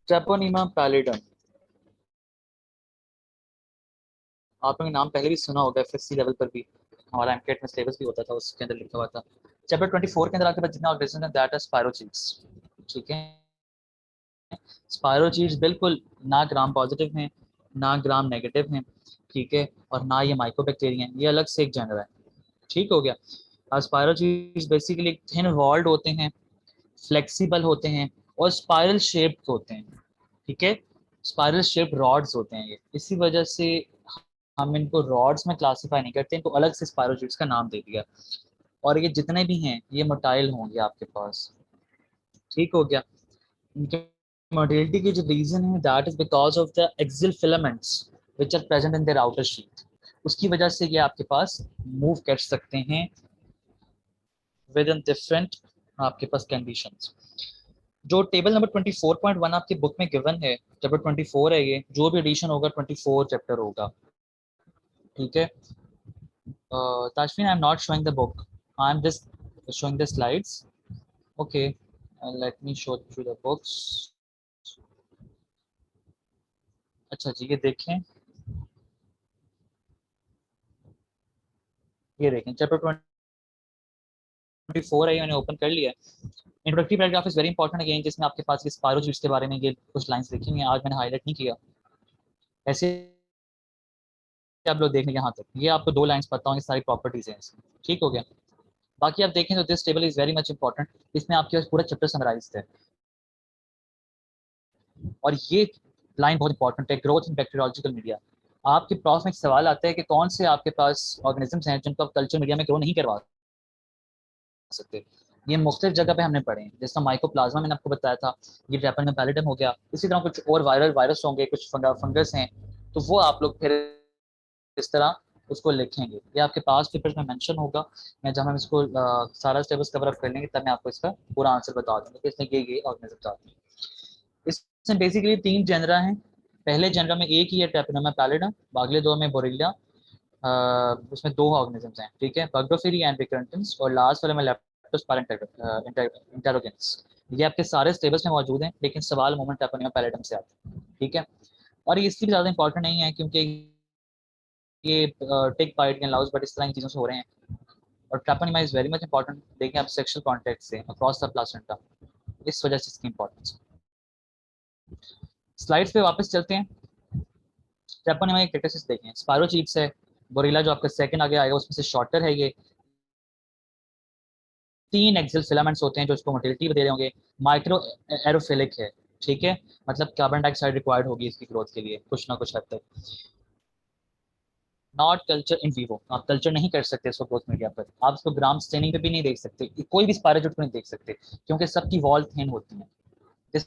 ट्रेपोनीमा pallidum, आपने नाम पहले भी सुना होगा, एफएससी लेवल पर भी हमारा एमकेट में सिलेबस भी होता था, उसके अंदर लिखा हुआ था। चैप्टर 24 के अंदर आपके पास जितने ऑर्गेनिज्म हैं दैट आर स्पायरोचीट्स। ठीक है, स्पायरोचीट्स बिल्कुल ना ग्राम पॉजिटिव हैं ना ग्राम नेगेटिव हैं, ठीक है, और ना ये माइकोबैक्टीरिया हैं, ये अलग से एक जनर है। ठीक हो गया। स्पायरोचीट्स बेसिकली थिन वॉल्ड होते हैं, फ्लेक्सिबल होते हैं और स्पाइरल शेप्ड होते हैं। ठीक है, स्पाइरल शेप्ड रॉड्स होते हैं ये, इसी वजह से हम इनको रॉड्स में क्लासिफाई नहीं करते, इनको अलग से स्पायरोचीट्स का नाम दे दिया। और ये जितने भी हैं ये मोटाइल होंगे आपके पास। ठीक हो गया। इनके मोटिलिटी की जो रीजन है that is because of the axial filaments which are present in their outer sheet, उसकी वजह से ये आपके पास मूव कर सकते हैं विद इन डिफरेंट आपके पास कंडीशंस। जो टेबल नंबर 24.1 आपकी बुक में गिवन है, चैप्टर 24 है ये, जो भी एडिशन होगा 24 चैप्टर होगा। ठीक है, Tashvin, I'm not showing the book, I'm just showing the slides. Okay, let me show through the books. अच्छा जी, ये देखें, ये देखें चैप्टर 24 है, मैंने ओपन कर लिया है। Introductory paragraph is very important again, जिसमें आपके पास स्पायरोचीट्स के बारे में ये कुछ लाइंस लिखी हुई हैं, आज मैंने हाईलाइट नहीं किया। ऐसे आप लोग देखें यहाँ तक, ये आपको 2 लाइंस पता होंगे, सारी प्रॉपर्टीज हैं इसमें। ठीक हो गया। बाकी आप देखें तो this table is very much important, इसमें आपके पास पूरा चैप्टर समराइज है। और ये लाइन बहुत इंपॉर्टेंट है, ग्रोथ इन बैक्टीरियोलॉजिकल मीडिया। आपके प्रॉफ में एक सवाल आता है कि कौन से आपके पास ऑर्गेनिजम्स हैं जिनको आप कल्चर मीडिया में ग्रो नहीं करवा सकते। ये मुख्तलिफ जगह पे हमने पढ़े हैं, जैसा माइकोप्लाज्मा मैंने आपको बताया था, ये ट्रैपन में पैलिडम हो गया, इसी तरह कुछ और वायरल वायरस होंगे, कुछ फंगस हैं, तो वो आप लोग फिर इस तरह उसको लिखेंगे, ये आपके पास पेपर्स में मेंशन होगा। मैं जब हम इसको सारा स्टेप्स कवर अप कर लेंगे तब मैं आपको इसका पूरा आंसर बता दूंगा कि इसमें ये ऑर्गेनिज्म आते हैं। इसमें बेसिकली 3 जेनरा हैं। पहले जेनरा में एक ही है ट्रैपोनिमा पैलिडम, अगले 2 में बोरिलिया, उसमें 2 ऑर्गेनिजम्स हैं, ठीक है, बग्डोफिरी एंड रिकरेंटेंस, और लास्ट वाले में लेप्टोस्पाइरम इंटेरोगेंस। ये आपके सारे स्टेबल्स में मौजूद हैं, लेकिन सवाल मोमेंट ट्रैपोनिमा पैलिडम से आता है। ठीक है, और ये इसलिए ज़्यादा इंपॉर्टेंट नहीं है क्योंकि ये टिक बाइट या लाउज बाइट इस तरह की चीज़ों से हो रहे हैं। और ट्रैपोनिमा इज वेरी मच इंपॉर्टेंट, देखें आप सेक्सुअल कॉन्टैक्ट से अक्रॉस द प्लासेंटा, इस वजह से इसकी इंपॉर्टेंस। स्लाइड्स पे वापस चलते हैं। ट्रैपोनिमा के कैरेक्टरिस्टिक्स देखें, स्पायरोचीट्स है, बोरिला जो आपका सेकंड आगे आएगा उसमें से शॉर्टर है, ये 3 एक्सियल फिलामेंट्स होते हैं जो इसको मोटिलिटी दे रहे होंगे, माइक्रो एरोफिलिक है। ठीक है, मतलब कार्बन डाइऑक्साइड रिक्वायर्ड होगी इसकी ग्रोथ के लिए कुछ ना कुछ हद तक। नॉट कल्चर इन वीवो, आप कल्चर नहीं कर सकते इसको ग्रोथ मीडिया पर, आप इसको ग्राम स्टेनिंग पे भी नहीं देख सकते, कोई भी स्पायरोचीट को नहीं देख सकते क्योंकि सबकी वॉल थिन होती है। This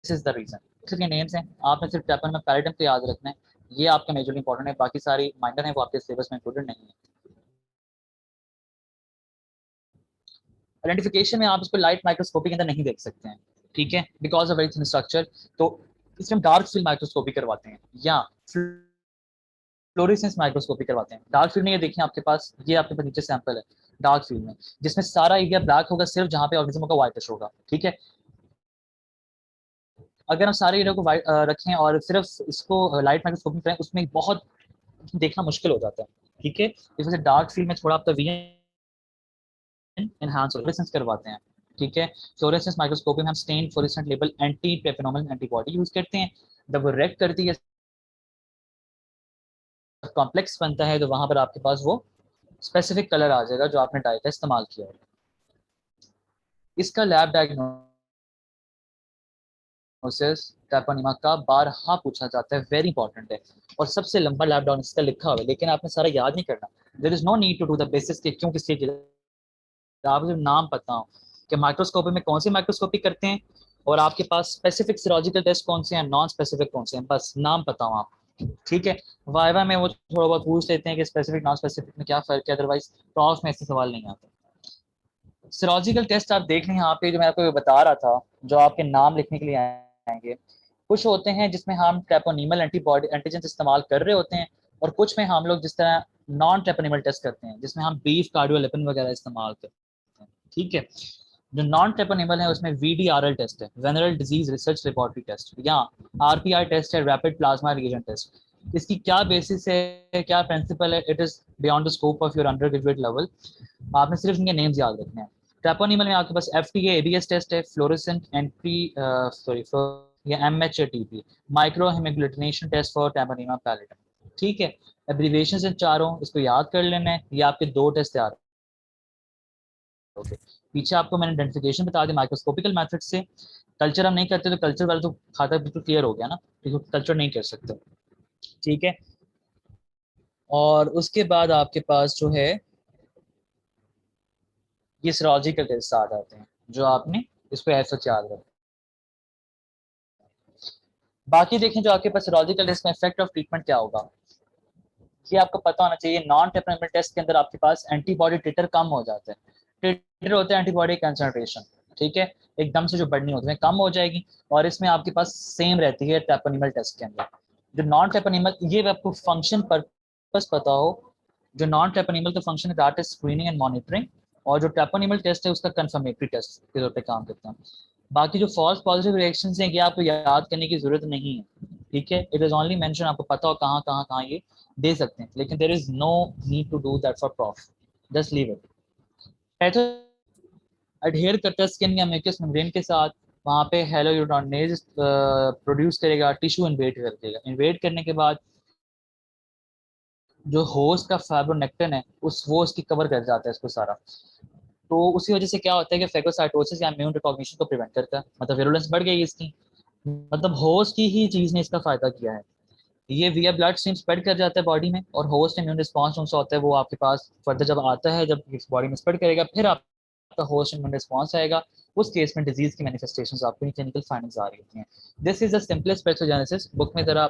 is the reason. इसके नेम्स हैं, आपने सिर्फ ट्रैपन में पैराडाइम को याद रखना है, ये आपका मेजरली इंपॉर्टेंट है, बाकी सारी माइनर है वो आपके सिलेबस में इंक्लूडेड नहीं है। आइडेंटिफिकेशन में आप इसको लाइट माइक्रोस्कोपी के अंदर नहीं देख सकते हैं, ठीक है, because of very thin structure, तो इसमें हम डार्क फील्ड माइक्रोस्कोपी करवाते हैं या फ्लोरेसेंस माइक्रोस्कोपी करवाते हैं। डार्क फील्ड में ये देखिए आपके पास, ये आपके पास नीचे सैंपल है डार्क फील्ड में, जिसमें सारा एरिया ब्लैक होगा, सिर्फ जहाँ पे ऑर्गेनिज्म का व्हाइटिश होगा। ठीक है, अगर हम सारे एरिया को रखें और सिर्फ इसको लाइट माइक्रोस्कोपी करें, उसमें बहुत देखना मुश्किल हो जाता है। ठीक है, इस वजह से डार्क फील्ड में थोड़ा आपका विजन एनहांस फ्लोरेसेंस करवाते हैं। ठीक है, फ्लोरेसेंस माइक्रोस्कोपी में हम stain fluorescent label anti treponemal antibody use करते हैं, जब वो रेड करती है कॉम्प्लेक्स बनता है तो वहां पर आपके पास वो स्पेसिफिक कलर आ जाएगा जो आपने डाई का इस्तेमाल किया है। इसका लैब डायग्नोसिस ट्रैपोनिमा का बारहा पूछा जाता है, वेरी इंपॉर्टेंट है, और सबसे लंबा लैब डायग्नोसिस का लिखा हुआ है, लेकिन आपने सारा याद नहीं करना। There is no need to do the basis के क्यों किस लिए, आपको सिर्फ नाम पता हो कि माइक्रोस्कोपी में कौन सी माइक्रोस्कोपी करते हैं और आपके पास स्पेसिफिक सीरोलॉजिकल टेस्ट कौन से हैं, नॉन स्पेसिफिक कौन से हैं, बस नाम पता हो आप। ठीक है, वाइवा में वो थोड़ा बहुत पूछ लेते हैं कि स्पेसिफिक नॉन स्पेसिफिक में क्या फर्क है, अदरवाइज प्रॉफ में ऐसे सवाल नहीं आते। सीरोलॉजिकल टेस्ट आप देख लें यहाँ पे, जो मैं आपको बता रहा था, जो आपके नाम लिखने के लिए आएंगे, कुछ होते हैं जिसमें हम ट्रैपोनिमल एंटीबॉडी एंटीजन इस्तेमाल कर रहे होते हैं, और कुछ में हम लोग जिस तरह नॉन ट्रैपोनिमल टेस्ट करते हैं जिसमें हम बीफ कार्डियोलिपिन वगैरह इस्तेमाल करते हैं। ठीक है, जो नॉन ट्रेपोनेमल है उसमें VDRL टेस्ट है, venereal disease research laboratory test, या RPI टेस्ट है, रैपिड प्लाज्मा रिएजेंट टेस्ट। इसकी क्या बेसिस है, क्या प्रिंसिपल है, it is beyond the scope of your undergraduate level. आपने सिर्फ इनके नेम्स याद रखने हैं। ट्रेपोनेमल में आपके पास FTA ABS टेस्ट है, फ्लोरेसेंट एंट्री सॉरी या MHATP, micro haemagglutination test for treponema pallidum. ठीक है, एब्रीविएशन हैं चारों, इसको याद कर लेना है। ये आपके दो टेस्ट तैयार। ओके, पीछे आपको मैंने आइडेंटिफिकेशन बता दी माइक्रोस्कोपिकल मेथड से। कल्चर हम नहीं करते तो कल्चर वाला तो खाता बिल्कुल क्लियर हो गया ना, क्योंकि कल्चर नहीं कर सकते। ठीक है, और उसके बाद आपके पास जो है ये सीरोलॉजिकल टेस्ट आ जाते हैं, जो आपने इसको ऐसा याद रखा। बाकी देखें जो आपके पास सीरोलॉजिकल टेस्ट में इफेक्ट ऑफ ट्रीटमेंट क्या होगा, ये आपको पता होना चाहिए। नॉन टेम्परेचर टेस्ट के अंदर आपके पास एंटीबॉडी टिटर कम हो जाते हैं। टिटर होते हैं एंटीबॉडी कंसंट्रेशन, ठीक है, एकदम से जो बढ़नी होती है कम हो जाएगी, और इसमें आपके पास सेम रहती है ट्रेपोनेमल टेस्ट के अंदर। जो नॉन ट्रेपोनेमल, ये आपको फंक्शन पर्पस पता हो, जो नॉन ट्रेपोनेमल का फंक्शन है that is screening and monitoring, और जो ट्रेपोनेमल टेस्ट है उसका कंफर्मेटरी टेस्ट के तौर पे काम करता है। बाकी जो फॉल्स पॉजिटिव रिएक्शंस हैं ये आपको याद करने की जरूरत नहीं है, ठीक है, इट इज ओनली मेंशन, आपको पता हो कहाँ कहाँ कहाँ ये दे सकते हैं, लेकिन there is no need to do that for prof, just leave it. Patho adhere करता है स्किन या म्यूकस मेम्ब्रेन के साथ, वहाँ पे हेलोयूरोनेज प्रोड्यूस करेगा, टिश्यू इन्वेड कर देगा, इन्वेड करने के बाद जो होस्ट का फाइब्रोनेक्टिन है उस वो उसकी कवर कर जाता है इसको सारा। तो उसी वजह से क्या होता है कि फेगोसाइटोसिस या इम्यून रिकॉग्निशन को प्रिवेंट करता है, मतलब विरुलेंस बढ़ गई इसकी, मतलब होस्ट की ही चीज ने इसका फायदा किया है। ये विया ब्लड स्ट्रीम स्प्रेड कर जाता है बॉडी में, और होस्ट इम्यून रिस्पॉन्स उनसे होता है वो आपके पास फर्दर जब आता है, जब इस बॉडी में स्प्रेड करेगा, फिर आपका होस्ट इम्यून रिस्पॉन्स आएगा। उस केस में डिजीज की मैनिफेस्टेशंस आपको क्लिनिकल फाइंडिंग्स आ रही होती हैं। This is the simplest pathogenesis. Book में जरा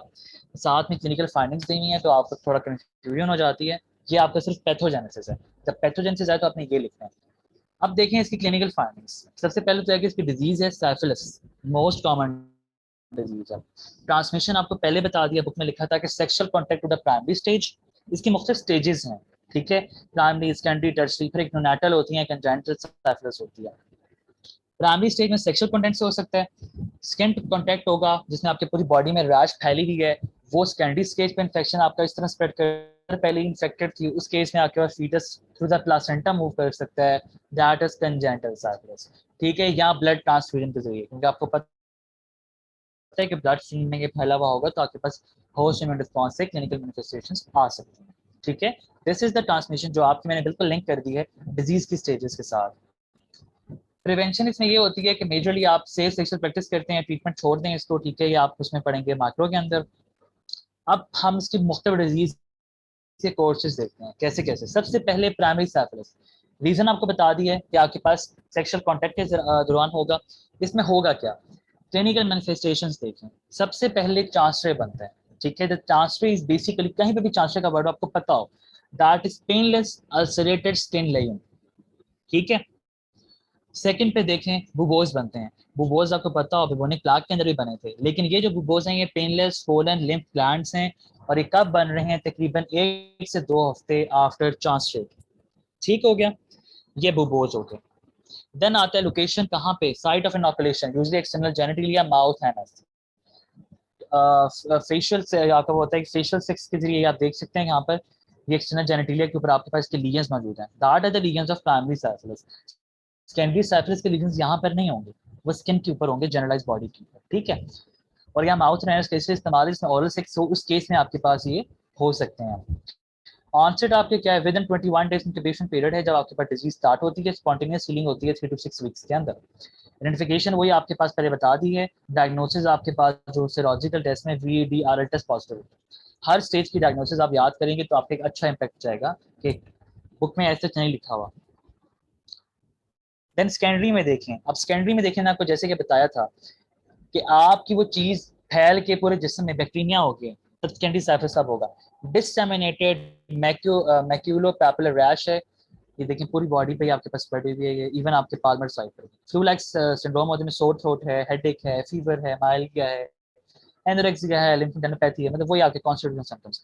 साथ में क्लिनिकल फाइंडिंग्स दी हुई है तो आपको थोड़ा कंफ्यूजन हो जाती है। ये आपका सिर्फ पैथोजेनेसिस है, जब पैथोजेनेसिस है तो आपने ये लिखना है। अब देखें इसकी क्लिनिकल फाइंडिंग्स। सबसे पहले तो है कि इसकी डिजीज है साइफिलिस, मोस्ट कॉमन डिजीज है। ट्रांसमिशन आपको पहले बता दिया, बुक में लिखा था कि sexual contact to the primary stage. इसकी मुख्तलिफ स्टेजेस हैं, ठीक है, प्राइमरी, सेकेंडरी, टर्शरी, फिर एक न्यूनेटल होती है, कंजेनिटल साइफिलिस होती है। प्राइमरी स्टेज में सेक्सुअल कॉन्टैक्ट से हो सकता है, स्किन कॉन्टैक्ट होगा जिसमें आपकी पूरी बॉडी में रैश फैली हुई है, वो सेकेंडरी स्टेज पे इन्फेक्शन आपका इस तरह स्प्रेड कर, पहले इंफेक्टेड थी उस केस में आपके पास foetus through the placenta move कर सकता है, दैट इज कंजेनिटल साइफिलिस। ठीक है, या ब्लड ट्रांसफ्यूजन के जरिए, क्योंकि आपको पता है कि ब्लड स्ट्रीम में ये फैला हुआ होगा तो आपके पास होस्ट इम्यून रिस्पॉन्स से क्लिनिकल मैनिफेस्टेशंस आ सकती हैं। ठीक है, दिस इज द ट्रांसमिशन जो आपकी मैंने बिल्कुल लिंक कर दी है डिजीज की स्टेजेस के साथ। प्रिवेंशन इसमें ये होती है कि मेजरली आप सेफ सेक्सुअल प्रैक्टिस करते हैं, ट्रीटमेंट छोड़ दें इसको, ठीक है, ये आप उसमें पढ़ेंगे माइक्रो के अंदर। अब हम इसकी मुख्तलिफ डिजीज के कोर्सेज देखते हैं कैसे कैसे। सबसे पहले प्राइमरी साइफिलिस, रीजन आपको बता दिया है कि आपके पास सेक्सुअल कॉन्टैक्ट के दौरान होगा। इसमें होगा क्या, क्लिनिकल मैनिफेस्टेशंस देखें। सबसे पहले चांसरे बनता है, ठीक है, द चांसरे इज बेसिकली, कहीं पे भी चांसरे का वर्ड आपको पता हो, that is painless ulcerated skin Leyen, ठीक है। सेकंड पे देखें बुबोज बनते हैं। बुबोज आपको पता हो बुबोनिक प्लाक के अंदर भी बने थे, लेकिन ये जो बुबोज हैं ये पेनलेस स्वोलन लिम्फ ग्लैंड्स हैं, और ये कब बन रहे हैं, तकरीबन 1 से 2 हफ्ते आफ्टर चांसरे। ठीक हो गया, ये बुबोज हो गए। देन आता है लोकेशन, कहाँ पे, site of inoculation, usually external genital या माउथ एनस। फेशियल से आपका होता है, फेशियल सेक्स के जरिए आप देख सकते हैं यहाँ पर, ये एक्सटर्नल जेनिटलिया के ऊपर आपके पास इसके लीजन्स मौजूद हैं, that are the lesions of primary syphilis. Secondary syphilis के लीजन्स यहाँ पर नहीं होंगे, वो स्किन के ऊपर होंगे, जनरलाइज बॉडी के ऊपर, ठीक है। और यहाँ माउथ एनस कैसे इस्तेमाल, इसमें ओरल सेक्स हो, उस केस में आपके पास ये हो सकते हैं। ऑनसेट आपके क्या है, with in 21 days incubation period है, जब आपके पास डिजीज स्टार्ट होती है, स्पॉन्टेनियस हीलिंग होती है 3 to 6 वीक्स के अंदर। आइडेंटिफिकेशन वही आपके पास पहले बता दी है। डायग्नोसिस आपके पास जो सीरोलॉजिकल टेस्ट में VDRL टेस्ट पॉजिटिव, हर स्टेज की डायग्नोसिस आप याद करेंगे तो आपको एक अच्छा इंपैक्ट जाएगा कि बुक में ऐसे नहीं लिखा हुआ। देन सेकेंडरी में देखें, अब सेकेंडरी में देखें ना, आपको जैसे कि बताया था कि आपकी वो चीज फैल के पूरे जिस्म में बैक्टीरिया हो गए, तब सेकेंडरी साइफिलिस अब होगा। डिससेमिनेटेड मैक्यूलो पैपुलर रैश है, ये देखिए पूरी बॉडी पे आपके पास स्प्रेड हुई है, ये इवन आपके पाल्मर साइड पर। फ्लू लाइक सिंड्रोम होते हैं, सोर थ्रोट है, हेडेक है, फीवर है, माइल्डिया है, एनोरेक्सिया है, लिम्फोडेनोपैथी है, मतलब वही आपके कॉन्स्टिट्यूशन सिम्टम्स।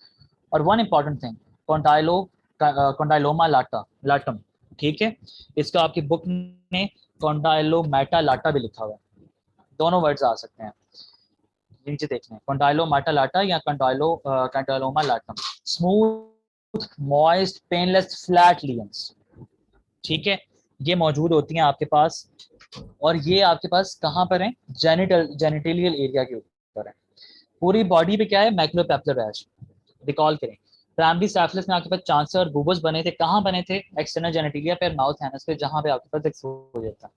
और वन इंपॉर्टेंट थिंग, कॉन्डाइलोमा लाटम, ठीक है, इसका आपकी बुक ने कॉन्डाइलोमेटालाटा भी लिखा हुआ है, दोनों वर्ड्स आ सकते हैं, नीचे देख लें, कॉन्डाइलोमेटालाटा या कंडाइलोमा लाटम। स्मूथ मॉइस्ट पेनलेस फ्लैट लियंस, ठीक है, ये मौजूद होती हैं आपके पास, और ये आपके पास कहाँ पर है, जेनिटलियल एरिया के ऊपर है। पूरी बॉडी पे क्या है, मैक्युलोपेपुलर रैश। रिकॉल करें, प्राइमरी साइफिलिस में आपके पास चांसर और बुबस बने थे, कहाँ बने थे, एक्सटर्नल जेनिटलिया पे, माउथ हैनस पे, जहाँ पे आपके पास एक्सपोजर था।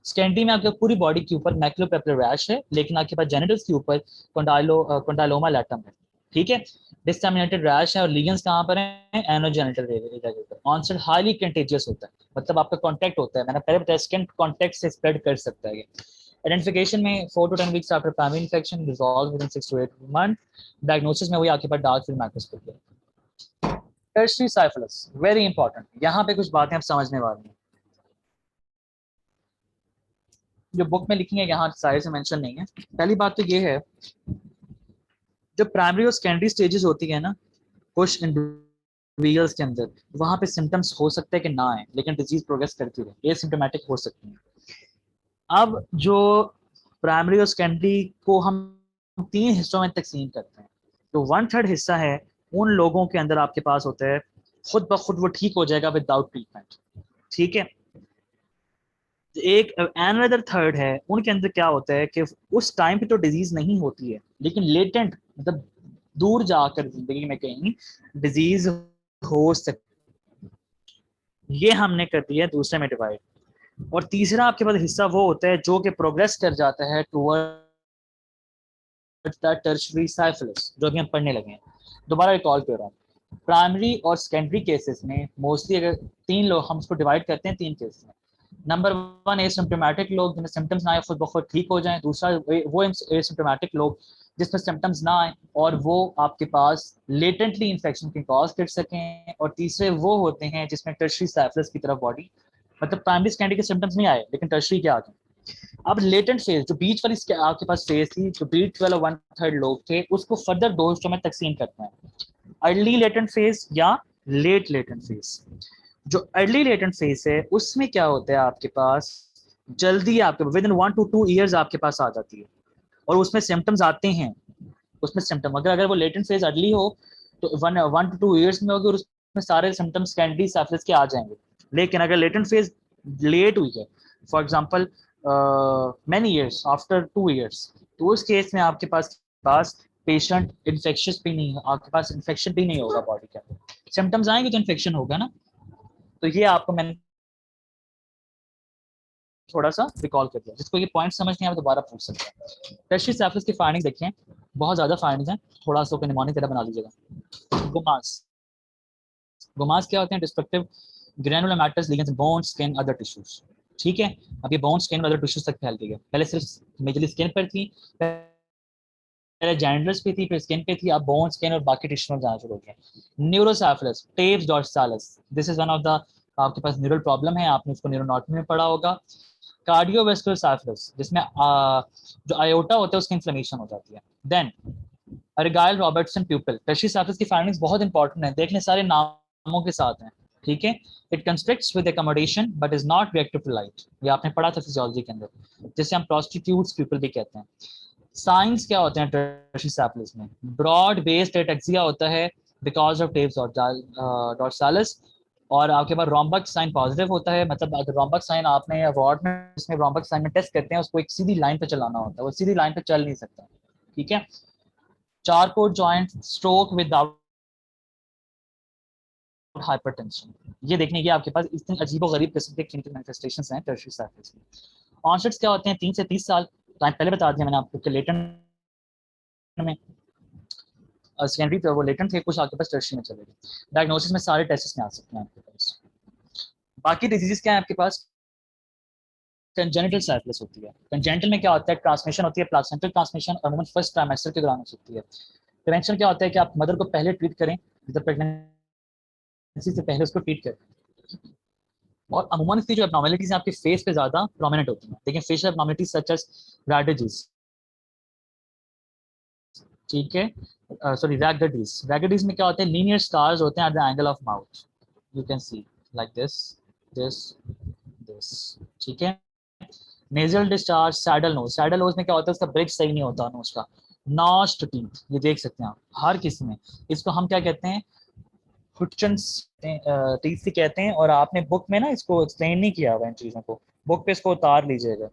स्कैंडी में आपके पूरी बॉडी के ऊपर मैक्युलोपेपुलर रैश है, लेकिन आपके पास जेनिटल्स के ऊपर कॉन्डाइलोमा लैटम है, ठीक है। डिससेमिनेटेड रैश है, और लीगन्स कहाँ पर है, एनोजेनिटल एरिया के ऊपर। ऑनसेट हाईली कंटेजियस होता है, मतलब आपका कॉन्टैक्ट होता है, मैंने पहले बताया स्किन कॉन्टैक्ट से स्प्रेड कर सकता है ये। आइडेंटिफिकेशन में 4 to 10 weeks after primary infection, resolve with in 6 to 8 month. Diagnosis में वही आपके पास डार्क फील्ड माइक्रोस्कोपी है। टर्शरी साइफिलिस वेरी इंपॉर्टेंट, यहाँ पे कुछ बातें आप समझने वाली हैं जो बुक में लिखी है, यहाँ सारे से मेंशन नहीं है। पहली बात तो ये है, जो प्राइमरी और सेकेंडरी स्टेजेस होती है ना कुछ इंडिविजुअल्स के अंदर, वहाँ पे सिम्टम्स हो सकते हैं कि ना आए, लेकिन डिजीज प्रोग्रेस करती है, एसिम्प्टोमेटिक हो सकती है। अब जो प्राइमरी और सेकेंडरी को हम 3 हिस्सों में तकसीम करते हैं, तो 1/3 हिस्सा है उन लोगों के अंदर आपके पास होता है खुद ब खुद वो ठीक हो जाएगा विदाउट ट्रीटमेंट, ठीक है। एक अनदर थर्ड है, उनके अंदर क्या होता है कि उस टाइम पे तो डिजीज नहीं होती है, लेकिन लेटेंट मतलब दूर जाकर जिंदगी में कहीं डिजीज हो सकती, ये हमने कर दिया दूसरे में डिवाइड। और तीसरा आपके पास हिस्सा वो होता है जो कि प्रोग्रेस कर जाता है टुवर्ड टर्शरी साइफिलिस, जो अभी हम पढ़ने लगे हैं। दोबारा रिकॉल कर रहा हूँ, प्राइमरी और सेकेंडरी केसेस में मोस्टली अगर 3 लोग हम उसको डिवाइड करते हैं 3 केसेस में। नंबर 1 एसिम्प्टोमेटिक लोग जिन्हें सिम्टम्स ना आए खुद ब खुद ठीक हो जाएं। दूसरा वो एसिम्प्टोमेटिक लोग जिसमें सिम्टम्स ना आए और वो आपके पास लेटेंटली इन्फेक्शन की कॉज कर सकें। और तीसरे वो होते हैं जिसमें टर्शरी साइफिलिस की तरफ बॉडी, मतलब प्राइमरी सेकेंडरी के सिम्टम्स नहीं आए लेकिन टर्शरी के आ गए। अब लेटेंट फेज जो बीच वाली आपके पास फेज थी, जो बीच वाला 1/3 लोग थे, उसको फर्दर 2 हिस्सों में तकसीम करते हैं, अर्ली लेटेंट फेज या लेट लेटेंट फेज। जो अर्ली लेटेंट फेज है उसमें क्या होता है आपके पास, जल्दी आपके विद इन 1 to 2 ईयर्स आपके पास आ जाती है, और उसमें सिम्टम्स आते हैं। उसमें सिम्टम अगर वो लेटेंट फेज अर्ली हो तो 1 to 2 ईयर्स में होगी, और उसमें सारे सिम्टम्स कैंडी साइफिलिस के आ जाएंगे। लेकिन अगर लेटेंट फेज लेट हुई है, for example many years after 2 years, तो उस केस में आपके पास पेशेंट इन्फेक्शियस भी नहीं, आपके पास इन्फेक्शन भी नहीं होगा बॉडी के अंदर। सिम्टम्स आएंगे तो इन्फेक्शन होगा ना। तो ये आपको मैंने थोड़ा सा रिकॉल कर दिया, जिसको ये पॉइंट समझ नहीं आया दोबारा पूछ सकते हैं। टर्शरी साइफिलिस की फाइंडिंग्स देखिए, बहुत ज्यादा फाइंडिंग्स हैं, थोड़ा सा निमोनिक तरह बना लीजिएगा। गुमास, गुमास क्या होते हैं, destructive granular matters ligands bone skin other tissues, ठीक है। अब ये बोन स्किन अदर टिश्यूज तक फैल गई है, पहले सिर्फ मेजरली स्किन पर थी, पहले जेनिटल्स पे थी, फिर स्किन पे थी, अब बोन स्किन और बाकी टिश्यू में जाना शुरू हो गया। Neurosyphilis tabes dorsalis, this is one of the आपके पास न्यूरल प्रॉब्लम है, आपने उसको न्यूरोनॉटमी में पढ़ा होगा। कार्डियोवेस्कुलर साइफिलिस जिसमें जो आयोटा होता है उसकी इन्फ्लेमेशन हो जाती है। Then अर्गाइल Robertson pupal, tertiary syphilis की फाइंडिंग्स बहुत इंपॉर्टेंट है, देख लें सारे नामों के साथ हैं, ठीक है। It constricts with accommodation but is not reactive to light, ये आपने पढ़ा था फिजियोलॉजी के अंदर, जिसे हम प्रोस्टिट्यूट्स पीपल भी कहते हैं। साइंस क्या होते हैं टर्शरी साइफिलिस में, ब्रॉड बेस्ड एटेक्सिया होता है बिकॉज ऑफ टेव्स डॉर्सालिस, और आपके पास रोम्बक साइन पॉजिटिव होता है, मतलब अगर रोम्बक साइन आपने वार्ड में इसमें रोम्बक साइन में टेस्ट करते हैं, उसको एक सीधी लाइन पे चलाना होता है, वो सीधी लाइन पे चल नहीं सकता, ठीक है। चारकोड जॉइंट स्ट्रोक विदाउट हाइपरटेंशन, ये देखने के आपके पास इतनी अजीबो-गरीब किस्म के क्लिनिकल मैनिफेस्टेशंस हैं टर्शरी साइफिलिस में। ऑनसेट्स क्या होते हैं, 3 से 30 साल, टाइम पहले बता दिया मैंने आपको कि लेटेंट में सेकेंडरी पे वो लेटेंट थे, कुछ आपके पास टर्शरी में चले गए। डायग्नोसिस में सारे टेस्ट में आ सकते हैं आपके पास। बाकी डिजीजेस क्या है आपके पास, कंजेनिटल साइफिलिस होती है। कंजेनिटल में क्या होता है, ट्रांसमिशन होती है, प्लासेंटल ट्रांसमिशन, अमूमन फर्स्ट ट्राइमेस्टर के दौरान हो सकती है। प्रिवेंशन क्या होता है कि आप मदर को पहले ट्रीट करें, जब प्रेगनेंसी से पहले उसको ट्रीट करें। और अमूमन इसकी जो एबनॉर्मलिटीज हैं आपके फेस पे ज्यादा प्रोमिनेंट होती हैं, लेकिन फेशियल एबनॉर्मलिटीज सच एज रैगेजेस, ठीक है, सॉरी रैगेडीज। रैगेडीज में क्या होते हैं, लीनियर स्टार्स होते हैं at the angle of mouth, you can see like this this this, ठीक है। नेजल डिस्चार्ज, सैडल नोज में क्या होता है, उसका ब्रिज सही नहीं होता नोज का। नॉस्ट टीथ, ये देख सकते हैं आप हर किसी में। इसको हम क्या कहते हैं, हुटचन्स टीथ कहते हैं। और आपने बुक में ना इसको एक्सप्लेन नहीं किया हुआ इन चीजों को, बुक पे इसको उतार लीजिएगा।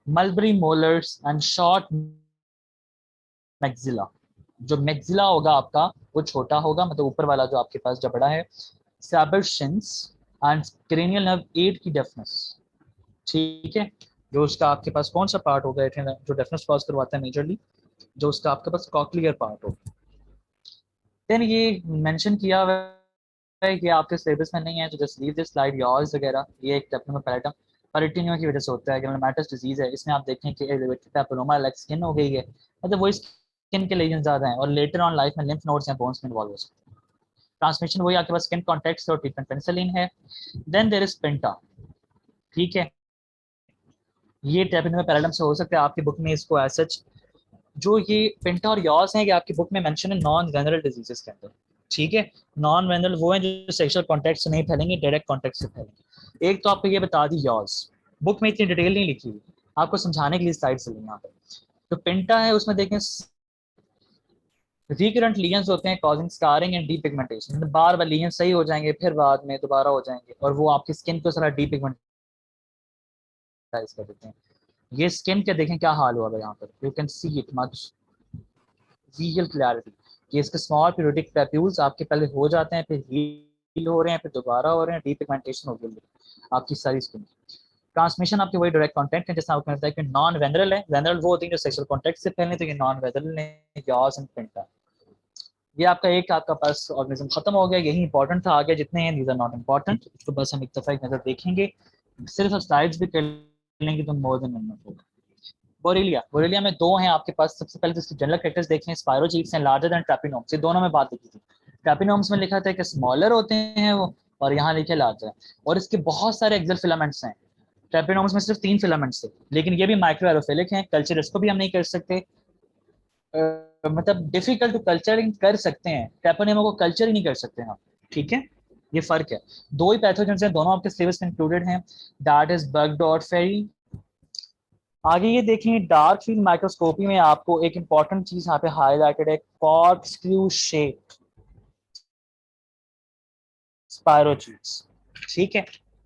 मल्बरी मोलर्स एंड शॉर्ट मैक्सिला, जो मैक्सिला होगा आपका वो छोटा होगा, मतलब ऊपर वाला जो आपके पास जबड़ा है। सैबर्शंस एंड क्रेनियल नर्व 8 की डेफनेस, ठीक है। जो उसका आपके पास कौन सा पार्ट होगा जो डेफनेस कॉज करवाता है मेजरली, जो उसका आपके पास कॉक्लियर पार्ट होगा। देन ये मेंशन किया हुआ है कि आपके सिलेबस में नहीं है तो जस्ट लीव दिस स्लाइड, यॉर्स वगैरह ये एक टेपनोमा पैराटम परिटिनियो की वजह से होता है, ग्रानुलोमेटस डिजीज है। इसमें आप देखें कि एलिवेटेड पैपिलोमा लाइक स्किन हो गई है, मतलब वही स्किन के लेजन ज्यादा हैं और लेटर ऑन लाइफ में लिम्फ नोड्स या बोन्स में इन्वॉल्व हो सकते हैं। ट्रांसमिशन वही आपके पास स्किन कॉन्टैक्ट से और ट्रीटमेंट पेनिसिलिन है। देन देयर इज पेंटा, ठीक है। ये टेपनोमा पैराटम से हो सकता है आपकी बुक में इसको एज सच, जो ये पेंटा और यॉस है कि आपकी बुक में मेंशन है नॉन वेनरल डिजीजेस के अंदर, ठीक है। नॉन वेनरल वो हैं जो सेक्सुअल कांटेक्ट से नहीं फैलेंगे, डायरेक्ट कांटेक्ट से फैलेंगे। एक तो आपको ये बता दी यॉस, बुक में इतनी डिटेल नहीं लिखी हुई, आपको समझाने के लिए स्लाइड से यहाँ पे। तो पेंटा है उसमें देखें रिकरेंट लीजन्स होते हैं कॉजिंग स्कारिंग एंड डीपिगमेंटेशन, मतलब बार बार लीजन सही हो जाएंगे फिर बाद में दोबारा हो जाएंगे और वो आपकी स्किन को सारा डीपिगमेंटाइज कर देते हैं। ये स्किन के देखें क्या हाल हुआ है यहाँ पर, you can see it much visual clarity कि इसके स्मॉल पीरियोडिक पैप्यूल्स आपके पहले हो जाते हैं, फिर हील हो रहे हैं, फिर दोबारा हो रहे हैं, डीपिगमेंटेशन हो गई आपकी सारी स्किन। ट्रांसमिशन आपके वही डायरेक्ट कॉन्टेक्ट है, जैसा आपको लगता है कि नॉन वेनरल है, वेनरल वो होती है जो सेक्सुअल कॉन्टेक्ट से फैलने, तो ये नॉन वेनरल है, यॉस एंड पेंटा। ये आपका एक आपका पास ऑर्गेनिज्म खत्म हो गया, यही इंपॉर्टेंट था, आगे जितने हैं दीज आर नॉट इंपॉर्टेंट, तो बस हम एक दफा एक नजर देखेंगे, सिर्फ स्लाइड्स भी कर लेंगे तो मोर देन इनफ होगा। बोरेलिया, बोरेलिया में दो हैं आपके पास। सबसे पहले तो इसके जनरल कैरेक्टर्स देखें, स्पायरोजीट्स हैं लार्जर देन ट्रैपिनोम्स, ये दोनों में बात लिखी थी। ट्रैपिनोम्स में लिखा था कि स्मॉलर होते हैं वो, और यहाँ लिखे लार्जर, और इसके बहुत सारे एक्सल फिलामेंट्स हैं। ट्रैपिनोम्स में सिर्फ 3 फिलामेंट्स थे, लेकिन ये भी माइक्रो एरोफिलिक हैं, कल्चर इसको भी हम नहीं कर सकते, मतलब डिफिकल्ट टू कल्चरिंग कर सकते हैं, ट्रैपोनिमा को कल्चर ही नहीं कर सकते हम, ठीक है। ये फर्क है, दो ही पैथोजेंस हैं, दोनों आपके सिलेबस में इंक्लूडेड हैं, दैट इज बग डॉट फेरी। आगे ये देखें डार्क फील्ड माइक्रोस्कोपी में आपको एक इंपॉर्टेंट चीज यहाँ पे हाईलाइटेड है, कॉर्कस्क्रू शेप स्पायरोचीट्स, ठीक है।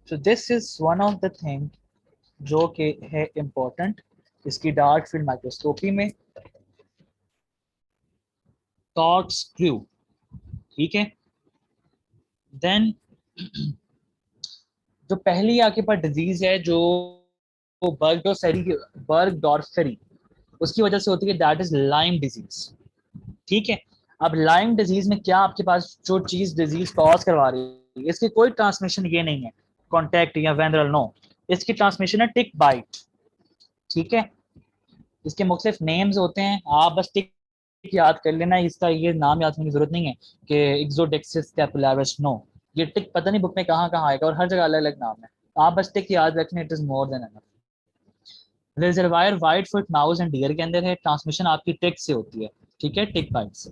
सो this is one of the thing जो कि है इंपॉर्टेंट इसकी डार्क फील्ड माइक्रोस्कोपी में, कॉर्कस्क्रू, ठीक है। देन जो पहली आपके पास डिजीज है जो बर्ग डॉर्फेरी उसकी वजह से होती है, दैट इज लाइम डिजीज, ठीक है। अब लाइम डिजीज में क्या आपके पास जो चीज डिजीज कॉज करवा रही है, इसकी कोई ट्रांसमिशन ये नहीं है कॉन्टैक्ट या वेनरल, नो, इसकी ट्रांसमिशन है टिक बाइट, ठीक है। इसके मुख्तलिफ नेम्स होते हैं, आप बस टिक याद कर लेना, इसका ये नाम याद करने की जरूरत नहीं है कि एक्सोडेक्सिस कैपुलारिस, नो, ये टिक पता नहीं बुक में कहाँ कहाँ आएगा और हर जगह अलग अलग नाम है, आप बस टिक याद रखना, it is more than enough. Reservoir white foot mouse and deer के अंदर है, ट्रांसमिशन आपकी टिक से होती है, ठीक है, टिक बाइट से।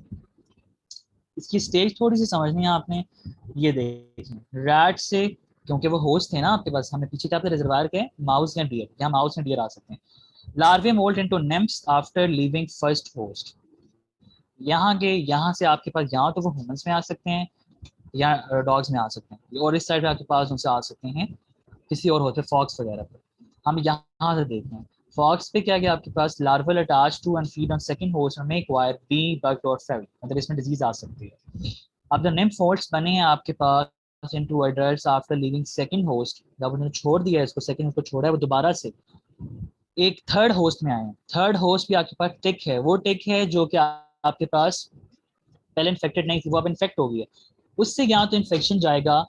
इसकी स्टेज थोड़ी सी समझनी है आपने, ये देखें रैट से, क्योंकि वो होस्ट थे ना आपके पास, हमें पीछे क्या रिजर्वायर के माउस या डियर, यहाँ माउस या डियर आ सकते हैं। Larvae moult into nymphs after leaving first host, यहाँ से आपके पास यहाँ तो वो ह्यूमंस में आ सकते हैं या डॉग्स में आ सकते हैं, और इस साइड पे आपके पास उनसे आ सकते हैं किसी और होते फॉक्स वगैरह पे। हम यहाँ से देखते हैं फॉक्स पे क्या क्या आपके पास, larval attach to and feed on second host and make wire B bug dot cell, मतलब इसमें डिजीज आ सकती है। अब जो निम्फ होल्ड्स बने हैं आपके पास into adults after leaving second host, जब उन्होंने छोड़ दिया इसको, सेकंड को छोड़ा है, वो दोबारा से एक थर्ड होस्ट में आए हैं। थर्ड होस्ट भी आपके पास टिक है, वो टिक है जो कि आपके पास पहले इन्फेक्टेड नहीं थी, वो अब इन्फेक्ट हो गई है, उससे यहाँ तो इन्फेक्शन जाएगा।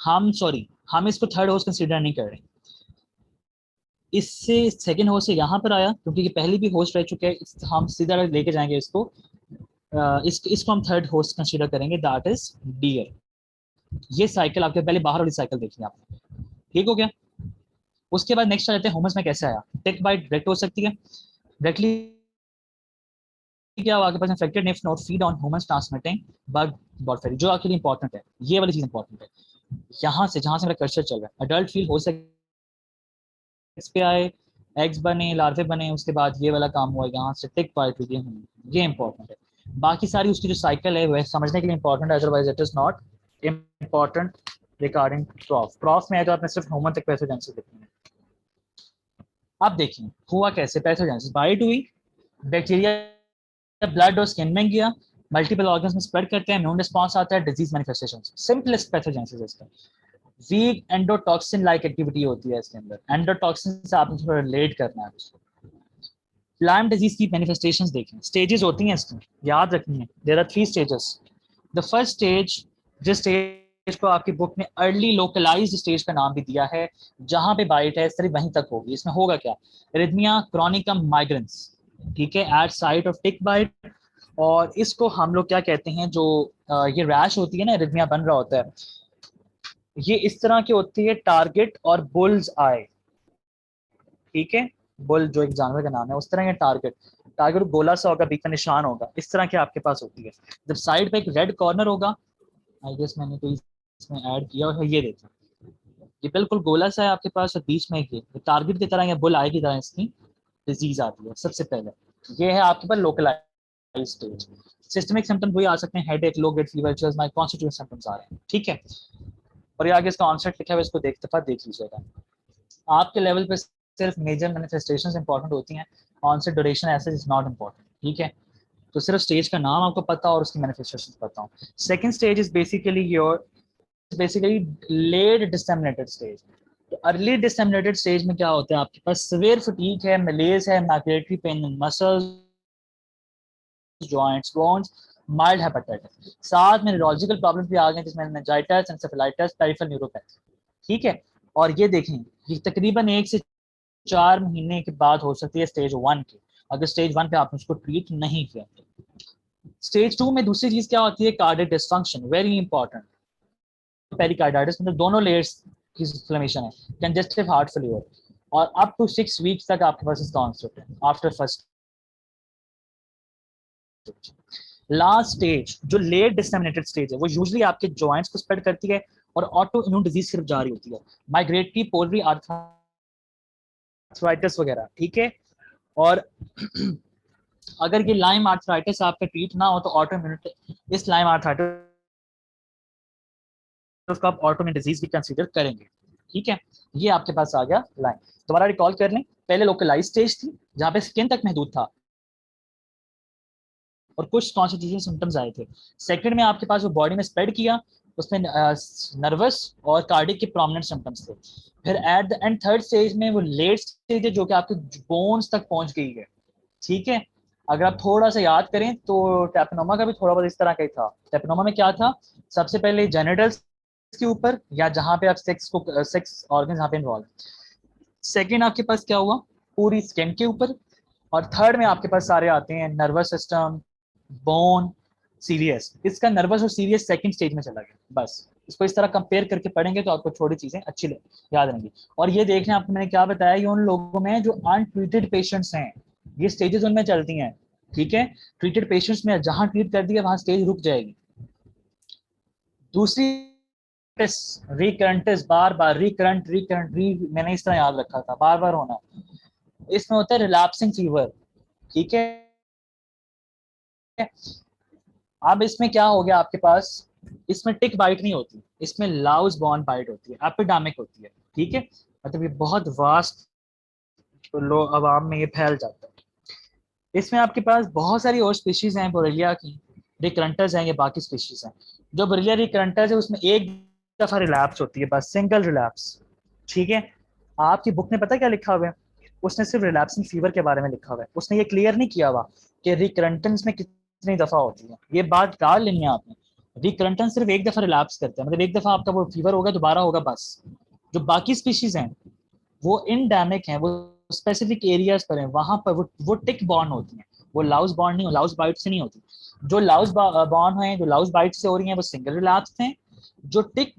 हम इसको थर्ड होस्ट कंसिडर नहीं कर रहे, इससे सेकेंड होस्ट से यहाँ पर आया क्योंकि ये पहले भी होस्ट रह चुके हैं, हम सीधा लेके जाएंगे इसको, इसको हम थर्ड होस्ट कंसिडर करेंगे, दैट इज डियर। ये साइकिल आपके पहले बाहर वाली साइकिल देखी आपने, ठीक हो गया। उसके बाद नेक्स्ट आ जाते हैं ह्यूमंस में कैसे आया, टिक बाइट डायरेक्ट हो सकती है, डायरेक्टली क्या आपके पास infected nymph node feed on humans transmitting bug burgdorferi, जो आपके लिए इंपॉर्टेंट है, ये वाली चीज इंपॉर्टेंट है। यहाँ से जहां से मेरा कर्सर चल रहा है, अडल्ट फील हो सकता इस पे आए, एग्स बने, लार्वे बने, उसके बाद ये वाला काम हुआ, यहाँ से टिक बाइट हुई, ये इंपॉर्टेंट है। बाकी सारी उसकी जो साइकिल है वह समझने के लिए इंपॉर्टेंट है, otherwise it is not important regarding prof. Prof में है तो आपने सिर्फ ह्यूमन तक पैथोजेनेसिस लिखनी है। अब देखिए हुआ कैसे पैथोजेनेसिस, बाइट हुई, बैक्टीरिया ब्लड और स्किन में गया, मल्टीपल ऑर्गन्स में स्प्रेड करते हैं, इम्यून रिस्पांस आता है, डिजीज मैनिफेस्टेशन, सिंपलेस्ट पैथोजेनेसिस इसका। वीक एंडोटॉक्सिन लाइक एक्टिविटी होती है इसके अंदर, एंडोटॉक्सिन से आपने थोड़ा रिलेट करना है उसको। लाइम डिजीज की मैनिफेस्टेशंस देखें, स्टेजेस होती हैं इसकी, याद रखनी है, there are 3 stages. The first stage, जिस स्टेज को आपकी बुक में अर्ली लोकलाइज्ड स्टेज का नाम भी दिया है, जहां पे बाइट है सिर्फ वहीं तक होगी। इसमें होगा क्या, एरिथमिया क्रॉनिकम माइग्रेंस, ठीक है, at site of tick bite. और इसको हम लोग क्या कहते हैं, जो ये रैश होती है ना, एरिथमिया बन रहा होता है, ये इस तरह की होती है, टारगेट और बुल्स आई, ठीक है, बुल जो एक जानवर का नाम है, उस तरह के टारगेट, टारगेट गोला सा होगा, बीच में निशान होगा, इस तरह के आपके पास होती है। जब साइड पे एक रेड कॉर्नर होगा, आई गेस मैंने कोई इसमें ऐड किया है, ये देखो, ये बिल्कुल गोला सा है आपके पास, और बीच में ये टारगेट की तरह या बुल आई की तरह इसकी डिजीज आती है सबसे पहले। ये है आपके पास लोकलाइज्ड स्टेज। सिस्टमिक सिम्टम्स वही आ सकते हैं, headache, low grade fever, chest, mild constituent symptoms आ रहे हैं, ठीक है। और ये आगे इसका कॉन्सेप्ट लिखा है, इसको देख लीजिएगा। आपके लेवल पे सिर्फ मेजर मैनिफेस्टेशंस इंपॉर्टेंट होती हैं, ऑनसेट ड्यूरेशन ऐसे इज नॉट इंपॉर्टेंट, ठीक है। तो सिर्फ स्टेज का नाम आपको पता और उसकी मैनिफेस्टेशंस पता हो। Second stage is basically let disseminated stage. तो अर्ली डिसेमिनेटेड स्टेज में क्या होता है, आपके पास सिवियर फटीग है, मलेज है, migratory pain in muscles, joints, bones, mild hepatitis, साथ में न्यूरोलॉजिकल प्रॉब्लम भी आ गए, जिसमें मेनिंजाइटिस, एंसेफेलाइटिस, पेरिफेरल न्यूरोपैथी, ठीक है। और ये देखें, ये तकरीबन 1 से 4 महीने के बाद हो सकती है स्टेज 1 की, अगर स्टेज 1 पे आपने उसको ट्रीट नहीं किया। स्टेज 2 में दूसरी चीज क्या होती है, cardiac dysfunction, very important, pericarditis, मतलब दोनों लेयर्स की इन्फ्लेमेशन है, कंजेस्टिव हार्ट फेलियर, और अप टू 6 वीक्स तक आपके पास इसका ऑनसेट है आफ्टर फर्स्ट। लास्ट स्टेज जो लेट डिसेमिनेटेड स्टेज है, वो यूजुअली आपके जॉइंट्स को स्प्रेड करती है और ऑटो इम्यून डिजीज सिर्फ जारी होती है, माइग्रेटरी पोलरी आर्थराइटिस वगैरह, ठीक है। और अगर ये लाइम आर्थराइटिस आपका ट्रीट ना हो तो ऑटो इम्यूनिटी, इस लाइम आर्थराइटिस को आप ऑटो इम्यून डिजीज भी कंसीडर करेंगे, ठीक है। ये आपके पास आ गया लाइम। दोबारा रिकॉल कर लें, पहले लोकलाइज स्टेज थी जहां पे स्किन तक महदूद था और कुछ कॉन्स्टिट्यूशन सिम्टम्स आए थे। सेकंड में आपके पास वो बॉडी में स्प्रेड किया, उसमें नर्वस और कार्डिक के प्रोमिनेंट सिम्टम्स थे। फिर at the end third stage में वो लेट स्टेज है, जो कि आपके बोन्स तक पहुंच गई है, ठीक है। अगर आप थोड़ा सा याद करें तो टेपनोमा का भी थोड़ा बहुत इस तरह का ही था। टेपनोमा में क्या था, सबसे पहले जेनिटल्स के ऊपर, या जहां पे आप सेक्स ऑर्गन जहां पे इन्वॉल्व, सेकंड आपके पास क्या हुआ, पूरी स्किन के ऊपर, और थर्ड में आपके पास सारे आते हैं नर्वस सिस्टम, बोन, सीरियस। इसका नर्वस और सीरियस सेकंड स्टेज में चला गया। बस इसको इस तरह कंपेयर करके पढ़ेंगे तो आपको थोड़ी चीजें अच्छी याद रहेंगी। और ये देखने आपको मैंने क्या बताया, ये उन लोगों में जो अनट्रीटेड पेशेंट्स हैं, ये स्टेजेस उनमें चलती हैं, ठीक है। ट्रीटेड पेशेंट्स में जहां ट्रीट कर दिया वहां स्टेज रुक जाएगी। दूसरी रिकरेंटिस, बार बार रिकरेंट रिकरेंट मैंने इस तरह याद रखा था, बार बार होना, इसमें होता है रिलैप्सिंग फीवर, ठीक है। अब इसमें क्या हो गया आपके पास, इसमें टिक बाइट नहीं होती, इसमें लाउस बॉर्न बाइट होती है, एपिडेमिक होती है, ठीक है। मतलब ये बहुत वास्ट, तो लोग आवाम में ये फैल जाता है। इसमें आपके पास बहुत सारी और स्पीशीज हैं बोरेलिया की, रिकरेंटर्स हैं, ये बाकी स्पीशीज हैं। जो बोरेलिया रिकरेंटर्स है उसमें एक दफा रिलैप्स होती है, बस सिंगल रिलैप्स, ठीक है। आपकी बुक में पता क्या लिखा हुआ है, उसने सिर्फ रिलैप्सिंग फीवर के बारे में लिखा हुआ है, उसने ये क्लियर नहीं किया हुआ कि रिकरेंटेंस में कितनी दफा होती है। ये बात डाल लेनी है आपने, रिकरेंटेंस सिर्फ एक दफा रिलैप्स करते हैं, मतलब एक दफा आपका वो फीवर होगा, दोबारा होगा बस। जो बाकी स्पीशीज हैं वो इनडेमिक हैं, वो स्पेसिफिक एरियाज पर हैं, वहां पर वो टिक बॉर्न होती हैं, वो लाउस बॉर्न नहीं, लाउस बाइट से नहीं होती। जो लाउस बॉर्न है, जो लाउस बाइट से हो रही हैं, वो सिंगल रिलैप्स हैं। जो टिक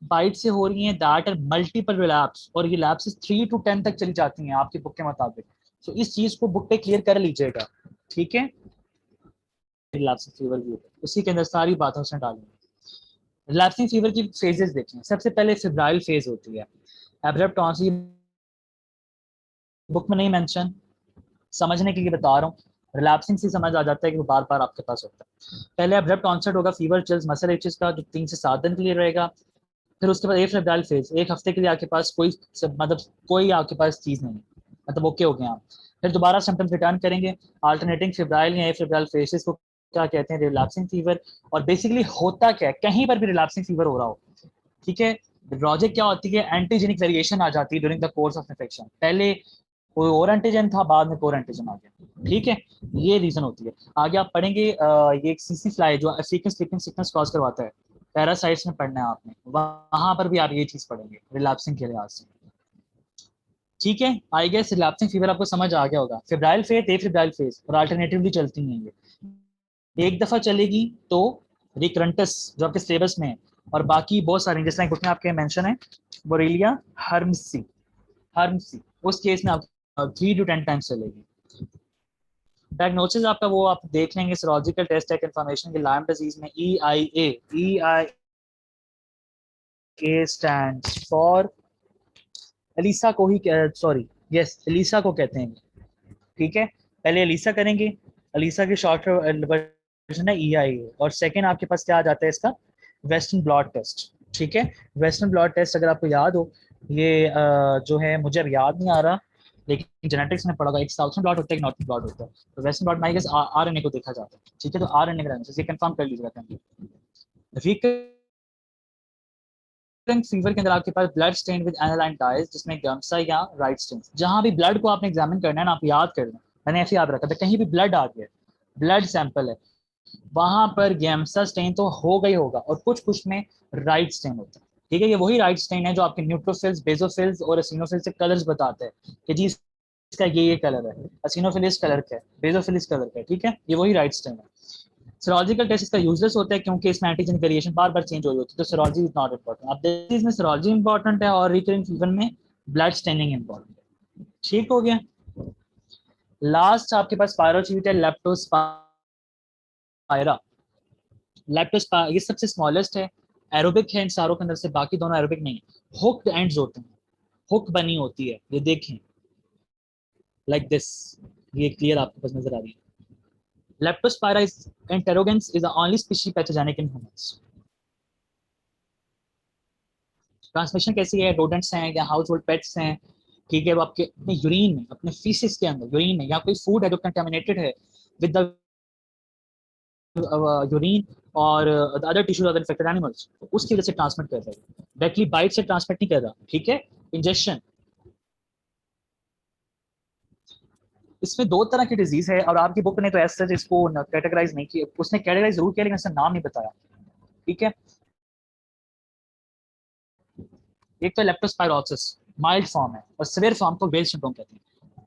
बाइट से हो रही हैं दैट आर मल्टीपल रिलैप्स, और ये लैप्स 3 to 10 तक चली जाती हैं आपकी बुक के मुताबिक। तो इस चीज को बुक पे क्लियर कर लीजिएगा, ठीक है। रिलैप्सिंग फीवर भी उसी के अंदर सारी बातें उसने डाली। रिलैप्सिंग फीवर की फेजेस देखें, सबसे पहले फेब्राइल फेज होती है, एब्रप्ट टॉन्सिल बुक में नहीं मेंशन, समझने के लिए बता रहा हूँ। रिलैप्सिंग से समझ आ जाता है कि वो बार बार आपके पास होता है। पहले अब्रप्ट ऑनसेट होगा फीवर चिल्स मसल एचेस का, जो 3 से 7 दिन के लिए रहेगा। फिर उसके बाद एफेब्राइल फेज, 1 हफ्ते के लिए आपके पास कोई मतलब कोई आपके पास चीज़ नहीं है, मतलब ओके हो गया आप। फिर दोबारा सिम्टम्स रिटर्न करेंगे। अल्टरनेटिंग फेब्राइल या एफेब्राइल फेजेस को क्या कहते हैं, रिलैप्सिंग फीवर। और बेसिकली होता क्या है, कहीं पर भी रिलैप्सिंग फीवर हो रहा हो, ठीक है, लॉजिक क्या होती है, एंटीजेनिक वेरिएशन आ जाती है during the course of infection. पहले कोई और एंटीजन था, बाद में कोर एंटीजन आ गया, ठीक है, ये रीजन होती है। आगे आप पढ़ेंगे ये एक सीसी फ्लाई जो अफ्रीकन स्लीपिंग सिकनेस कॉज करवाता है, पैरासाइट्स में पढ़ना है आपने, वहां पर भी आप ये चीज पढ़ेंगे रिलैप्सिंग के लिहाज से, ठीक है। आई गेस रिलैप्सिंग फीवर आपको समझ आ गया होगा। फेब्राइल फेज, ए फेब्राइल फेज और अल्टरनेटिवली चलती हैं ये, एक दफा चलेगी तो रिकरंटस जो आपके सिलेबस में है, और बाकी बहुत सारे जैसे बुक में आपके मेंशन है, बोरेलिया हर्मसी, हर्मसी उस केस में आप 3 to 10 टाइम्स चलेगी। डायग्नोसिस आपका वो आप देख लेंगे, सीरोलॉजिकल टेस्ट है कंफर्मेशन के लाइम डिजीज में ई आई ए स्टैंड्स फॉर एलिसा को ही, सॉरी यस एलिसा को कहते हैं, ठीक है। पहले एलिसा करेंगे, एलिसा की शॉर्ट वर्जन है EIA, और सेकंड आपके पास क्या आ जाता है इसका, वेस्टर्न ब्लॉट टेस्ट, ठीक है। वेस्टर्न ब्लॉट टेस्ट अगर आपको याद हो, ये जो है मुझे अब याद नहीं आ रहा, लेकिन जेनेटिक्स में पढ़ा होगा, एक साउथर्न ब्लॉट होता है, एक नॉर्थन ब्लॉट होता है। तो वेस्टर्न ब्लॉट में आई गेस RNA को देखा जाता है, ठीक है। तो RNA का डायग्नोसिस ये कंफर्म कर लीजिएगा। रिकरेंट फीवर के अंदर आपके पास blood stain with aniline dies, जिसमें गमसा या राइट स्टेन, जहां भी ब्लड को आपने एग्जामिन करना है ना, आप याद कर लें, मैंने ऐसे याद रखा था, कहीं भी ब्लड आ गया, ब्लड सैंपल है, वहां पर गैमसा स्टेन तो होगा ही होगा, और कुछ कुछ में राइट स्टेन होता है, ठीक है। ये वही राइट स्टेन है जो आपके न्यूट्रोफिल्स, बेसोफिल्स और एसिनोफिल्स के कलर्स बताते हैं कि जी इसका ये कलर है, एसिनोफिल इस कलर का है, बेसोफिल इस कलर का है, ठीक है, ये वही राइट स्टेन है। सेरोलॉजिकल टेस्ट इसका यूजलेस होता है क्योंकि इसमें एंटीजन वेरिएशन बार बार चेंज हो रही होती है, तो सेरोलॉजी इज नॉट इंपॉर्टेंट। अब देखिए इसमें सेरोलॉजी इंपॉर्टेंट है और रिकरेंट फीवर में ब्लड स्टेनिंग इंपॉर्टेंट है, ठीक हो गया। लास्ट आपके पास पायरोचीट है, लेप्टोस्पायरा। लेप्टोस्पायरा ये सबसे स्मॉलेस्ट है, एरोबिक है इन सारों के अंदर से, बाकी दोनों एरोबिक नहीं है, हुक्ड एंड्स होते हैं, हुक बनी होती है, ये देखें लाइक दिस, ये क्लियर आपके पास नजर आ रही है। Leptospira is interrogans is the only species pathogenic in humans. Transmission कैसी है, रोडेंट्स हैं या हाउस होल्ड पेट्स हैं, ठीक है, वो आपके अपने यूरिन में, अपने फीसिस के अंदर, यूरिन में, या कोई फूड है जो कंटेमिनेटेड है विद द यूरिन और other tissues other infected animals, उसकी वजह से ट्रांसमिट कर रहा है, डायरेक्टली बाइट से ट्रांसमिट नहीं कर रहा, ठीक है। इंजेक्शन, इसमें 2 तरह की डिजीज है, और आपकी बुक ने तो ऐसे इसको कैटेगराइज नहीं किया, उसने कैटेगराइज जरूर किया लेकिन इसका नाम नहीं बताया, ठीक है। एक तो लेप्टोस्पायरोसिस माइल्ड फॉर्म है, और सिवियर फॉर्म को वेल सिंड्रोम कहते हैं।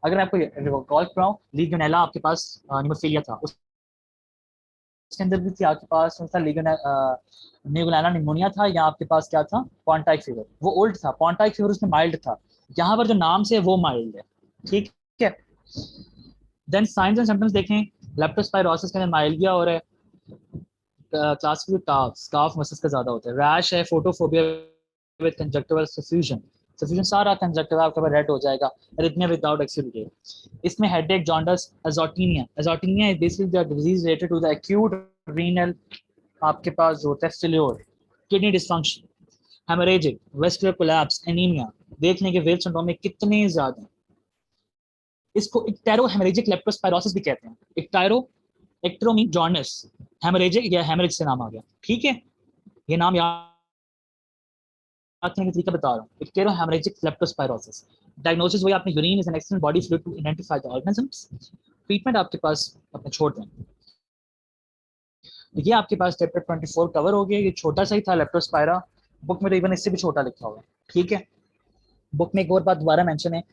अगर मैं आपको रिकॉल कराऊं, लीगियोनेला आपके पास नीमोफिलिया था, उसके अंदर भी थी आपके पास था लीगियोनेला निमोनिया था, या आपके पास क्या था, पॉन्टाइक फीवर, वो ओल्ड था, पॉन्टाइक फीवर उसमें माइल्ड था, यहाँ पर जो नाम से वो माइल्ड है, ठीक है। देन साइंस एंड सिम्टम्स देखें, लेप्टोस्पायरोसिस के अंदर माइल्डिया और क्लासिकल काफ स्काफ मसल्स का ज्यादा होता है, रैश है, फोटोफोबिया विद कंजक्टिवल सफ्यूजन, सफ्यूजन सारा कंजक्टिवा आपका रेड हो जाएगा, अरिथमिया विदाउट एक्सिडेंट। इसमें headache, jaundice, azotaemia, azotaemia is basically the disease related to the acute renal, आपके पास जो होता है failure, kidney dysfunction, haemorrhagic, vascular collapse, anaemia, देख लें कि वेल सिंड्रोम में कितने ज्यादा। इसको इक्टेरो हेमोरेजिक लेप्टोस्पायरोसिस भी कहते हैं, इक्टायरो, एक्टरो मीन जॉन्डिस, हेमोरेजिक या हेमरेज से नाम आ गया, ठीक है। ये नाम याद रखने का तरीका बता रहा हूँ, इक्टेरो हेमोरेजिक लेप्टोस्पायरोसिस। डायग्नोसिस वही, आपने urine is an external body fluid to identify the organisms. Treatment आपके पास अपने छोड़ दें, ये आपके पास चैप्टर 24 कवर हो गया, ये छोटा सा ही था लेप्टोस्पायरा, बुक में तो इवन इससे भी छोटा लिखा हुआ है, ठीक है। बुक में एक और बात दोबारा मेंशन है,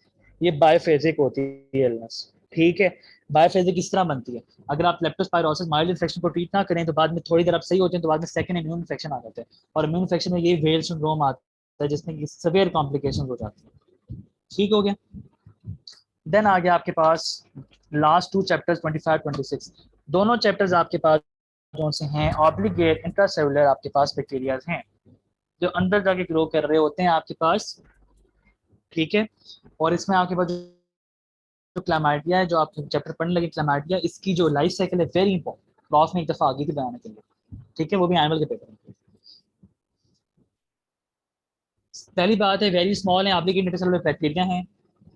ये बायोफेजिक होती है इलनेस, ठीक है। बायोफेजिक किस तरह बनती है, अगर आप लेप्टोस्पायरोसिस माइल्ड इन्फेक्शन को ट्रीट ना करें तो बाद में थोड़ी देर आप सही होते हैं, तो बाद में सेकंड इम्यून इन्फेक्शन आ जाता है, और इम्यून इन्फेक्शन में ये वेल सिंड्रोम आता है जिसमें सीवियर कॉम्प्लिकेशन हो जाती है, ठीक हो गया। देन आ गया आपके पास लास्ट 2 चैप्टर्स 25-26, दोनों चैप्टर्स आपके पास कौन से हैं, ऑब्लिगेट इंट्रासेलुलर आपके पास बैक्टीरिया हैं जो अंदर जाके ग्रो कर रहे होते हैं आपके पास, ठीक है। और इसमें आपके पास क्लैमाइडिया है, जो आप चैप्टर पढ़ने लगे क्लैमाइडिया, इसकी जो लाइफ साइकिल है वेरी इंपॉर्टेंट, प्रॉफ ने एक दफा आगे थी बनाने के लिए, ठीक है, वो भी एनुअल के पेपर में। पहली बात है वेरी स्मॉल है, एप्लिकेट इंटरसेलुलर बैक्टीरिया है,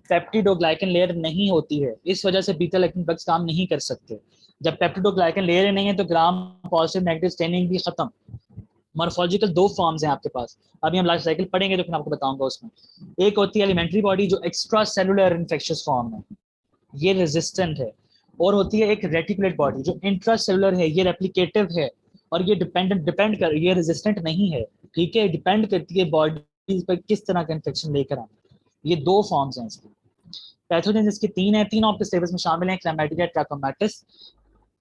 पेप्टिडोग्लाइकन लेयर नहीं होती है, इस वजह से बीटा लैक्टिन ड्रग्स काम नहीं कर सकते। जब पेप्टिडोग्लाइकन लेयर नहीं है तो ग्राम पॉजिटिव नेगेटिव स्टेनिंग भी खत्म। मॉर्फोलॉजिकल दो फॉर्म्स हैं आपके पास, अभी हम लाइफ साइकिल पढ़ेंगे तो फिर आपको बताऊंगा उसमें। एक होती है एलिमेंट्री बॉडी जो एक्स्ट्रा सेलुलर इन्फेक्शियस फॉर्म है, ये रेजिस्टेंट है, और होती है एक रेटिकुलेट बॉडी जो इंट्रा सेलुलर है, ये रेप्लिकेटिव है, और ये डिपेंड कर, ये रेजिस्टेंट नहीं है, ठीक है, डिपेंड करती है बॉडी पर किस तरह का इन्फेक्शन लेकर आए। ये दो फॉर्म्स हैं इसकी। पैथोजन इसके तीन है, तीन आपके सिलेबस में शामिल हैं, क्लैमाइडिया, ट्रैकोमैटिस,